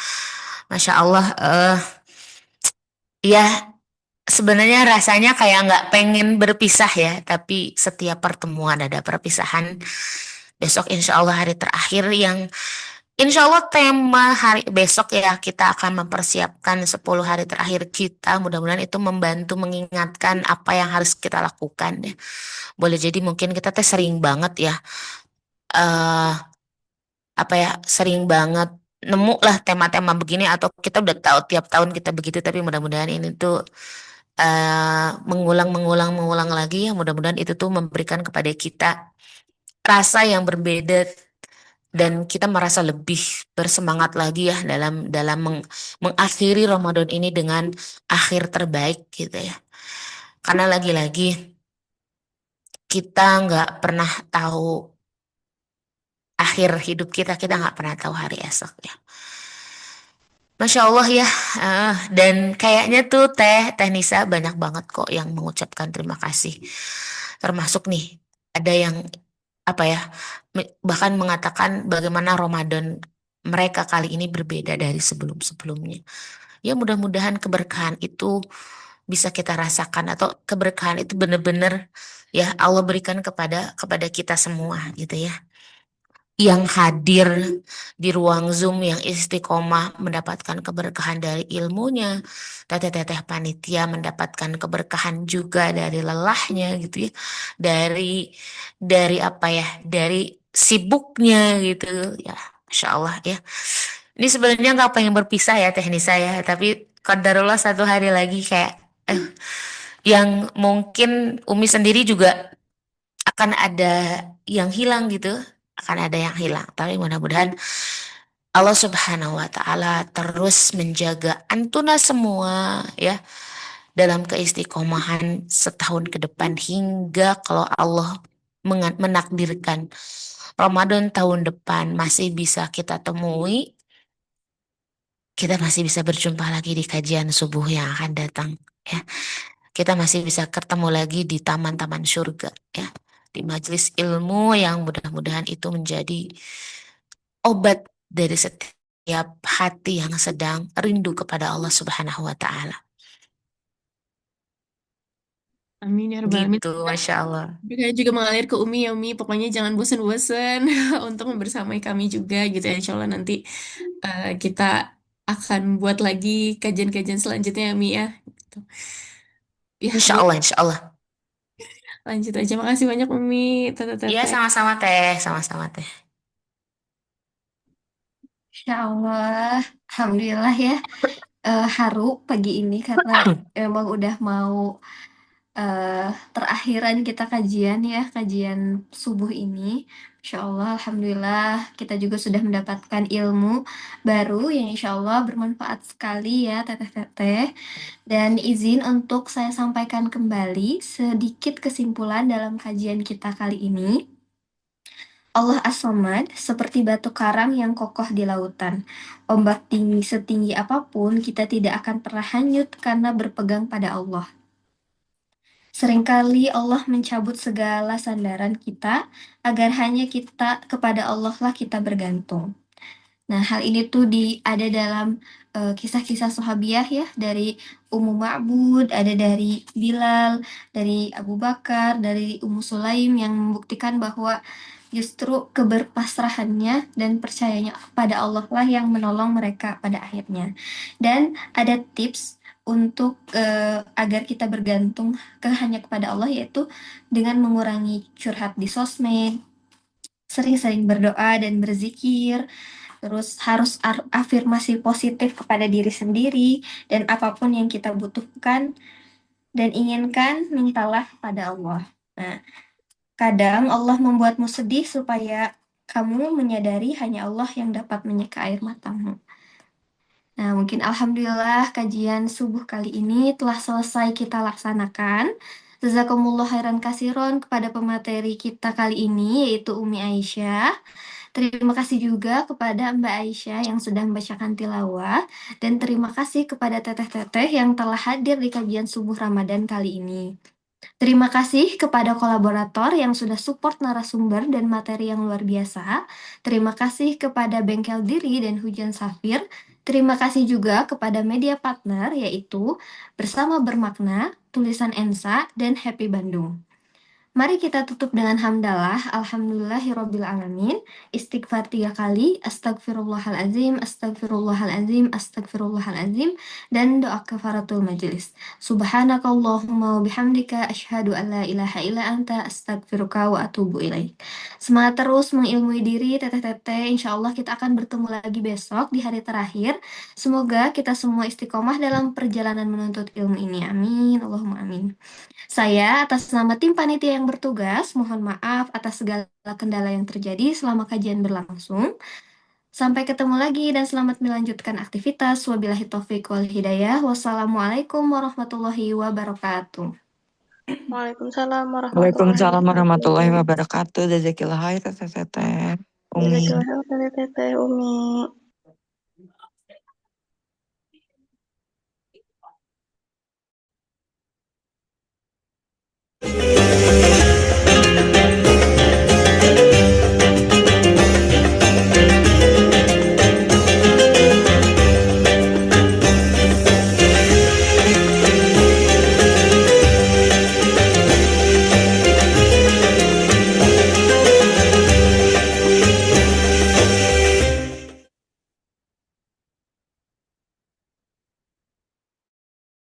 Masya Allah, ya sebenarnya rasanya kayak nggak pengen berpisah ya, tapi setiap pertemuan ada perpisahan. Besok insya Allah hari terakhir yang insya Allah tema hari besok ya, kita akan mempersiapkan 10 hari terakhir kita. Mudah-mudahan itu membantu mengingatkan apa yang harus kita lakukan ya. Boleh jadi mungkin kita teh sering banget ya, eh sering banget nemu lah tema-tema begini, atau kita udah tahu tiap tahun kita begitu, tapi mudah-mudahan ini tuh mengulang lagi ya. Mudah-mudahan itu tuh memberikan kepada kita rasa yang berbeda, dan kita merasa lebih bersemangat lagi ya dalam dalam mengakhiri Ramadan ini dengan akhir terbaik gitu ya. Karena lagi-lagi kita nggak pernah tahu akhir hidup kita, kita nggak pernah tahu hari esok ya. Masya Allah ya, dan kayaknya tuh Teh Nisa banyak banget kok yang mengucapkan terima kasih. Termasuk nih, ada yang ya, bahkan mengatakan bagaimana Ramadan mereka kali ini berbeda dari sebelum-sebelumnya. Ya mudah-mudahan keberkahan itu bisa kita rasakan, atau keberkahan itu benar-benar ya Allah berikan kepada kita semua gitu ya. Yang hadir di ruang Zoom, yang istiqomah mendapatkan keberkahan dari ilmunya, teteh-teteh panitia mendapatkan keberkahan juga dari lelahnya gitu ya, dari dari sibuknya gitu ya. Masya Allah ya, ini sebenarnya nggak pengen berpisah ya Teh Nisa ya, tapi qadarullah satu hari lagi kayak yang mungkin Umi sendiri juga akan ada yang hilang gitu, akan ada yang hilang. Tapi mudah-mudahan Allah Subhanahu wa Ta'ala terus menjaga antuna semua ya dalam keistiqomahan setahun ke depan, hingga kalau Allah menakdirkan Ramadan tahun depan masih bisa kita temui, kita masih bisa berjumpa lagi di kajian subuh yang akan datang ya. Kita masih bisa ketemu lagi di taman-taman surga ya, di majelis ilmu yang mudah-mudahan itu menjadi obat dari setiap hati yang sedang rindu kepada Allah Subhanahu wa Ta'ala. Amin ya rabbal alamin. Gitu, Masya Allah. Saya juga mengalir ke Umi ya Umi, pokoknya jangan bosan-bosan untuk membersamai kami juga gitu ya. Insya Allah nanti kita akan buat lagi kajian-kajian selanjutnya ya Umi ya. Gitu. Ya, Insya Allah, Insya Allah. lanjut aja. Makasih banyak Umi, Iya, Tete. sama-sama Teh, sama-sama Teh. Insya Allah, Alhamdulillah ya. Haru pagi ini karena emang udah mau terakhiran kita kajian ya, kajian subuh ini. Insya Allah, Alhamdulillah kita juga sudah mendapatkan ilmu baru yang insya Allah bermanfaat sekali ya teteh-teteh. Dan izin untuk saya sampaikan kembali sedikit kesimpulan dalam kajian kita kali ini. Allah As-Samad seperti batu karang yang kokoh di lautan. Ombak tinggi setinggi apapun, kita tidak akan pernah hanyut karena berpegang pada Allah. Seringkali Allah mencabut segala sandaran kita agar hanya kita kepada Allah lah kita bergantung. Nah, hal ini tuh ada dalam kisah-kisah sahabiah ya, dari Ummu Ma'bud, ada dari Bilal, dari Abu Bakar, dari Ummu Sulaim, yang membuktikan bahwa justru keberpasrahannya dan percayanya pada Allah lah yang menolong mereka pada akhirnya. Dan ada tips untuk agar kita bergantung hanya kepada Allah, yaitu dengan mengurangi curhat di sosmed, sering-sering berdoa dan berzikir. Terus harus afirmasi positif kepada diri sendiri, dan apapun yang kita butuhkan dan inginkan, mintalah pada Allah. Nah, kadang Allah membuatmu sedih supaya kamu menyadari hanya Allah yang dapat menyeka air matamu. Nah, mungkin alhamdulillah kajian subuh kali ini telah selesai kita laksanakan. Jazakumullah khairan kasiron kepada pemateri kita kali ini, yaitu Umi Aisyah. Terima kasih juga kepada Mbak Aisyah yang sudah membacakan tilawah, dan terima kasih kepada teteh-teteh yang telah hadir di kajian subuh Ramadan kali ini. Terima kasih kepada kolaborator yang sudah support narasumber dan materi yang luar biasa. Terima kasih kepada Bengkel Diri dan Hujan Safir. Terima kasih juga kepada media partner yaitu Bersama Bermakna, Tulisan Ensa, dan Happy Bandung. Mari kita tutup dengan hamdalah, alhamdulillahirabbil alamin, istighfar 3 kali, astagfirullahalazim, astagfirullahalazim, astagfirullahalazim, dan doa kafaratul majelis. Subhanakallahumma wa bihamdika asyhadu an la ilaha illa anta astaghfiruka wa atubu ilaik. Semangat terus mengilmui diri, teteh-teteh. Insyaallah kita akan bertemu lagi besok di hari terakhir. Semoga kita semua istiqomah dalam perjalanan menuntut ilmu ini. Amin. Allahumma amin. Saya atas nama tim panitia yang bertugas, mohon maaf atas segala kendala yang terjadi selama kajian berlangsung. Sampai ketemu lagi dan selamat melanjutkan aktivitas. Wabillahi taufiq wal hidayah. Wassalamualaikum warahmatullahi wabarakatuh. Waalaikumsalam Waalaikumsalam warahmatullahi warahmatullahi wabarakatuh. wabarakatuh. Jazakillah khair teteh. Jazakillah khair teteh Umi.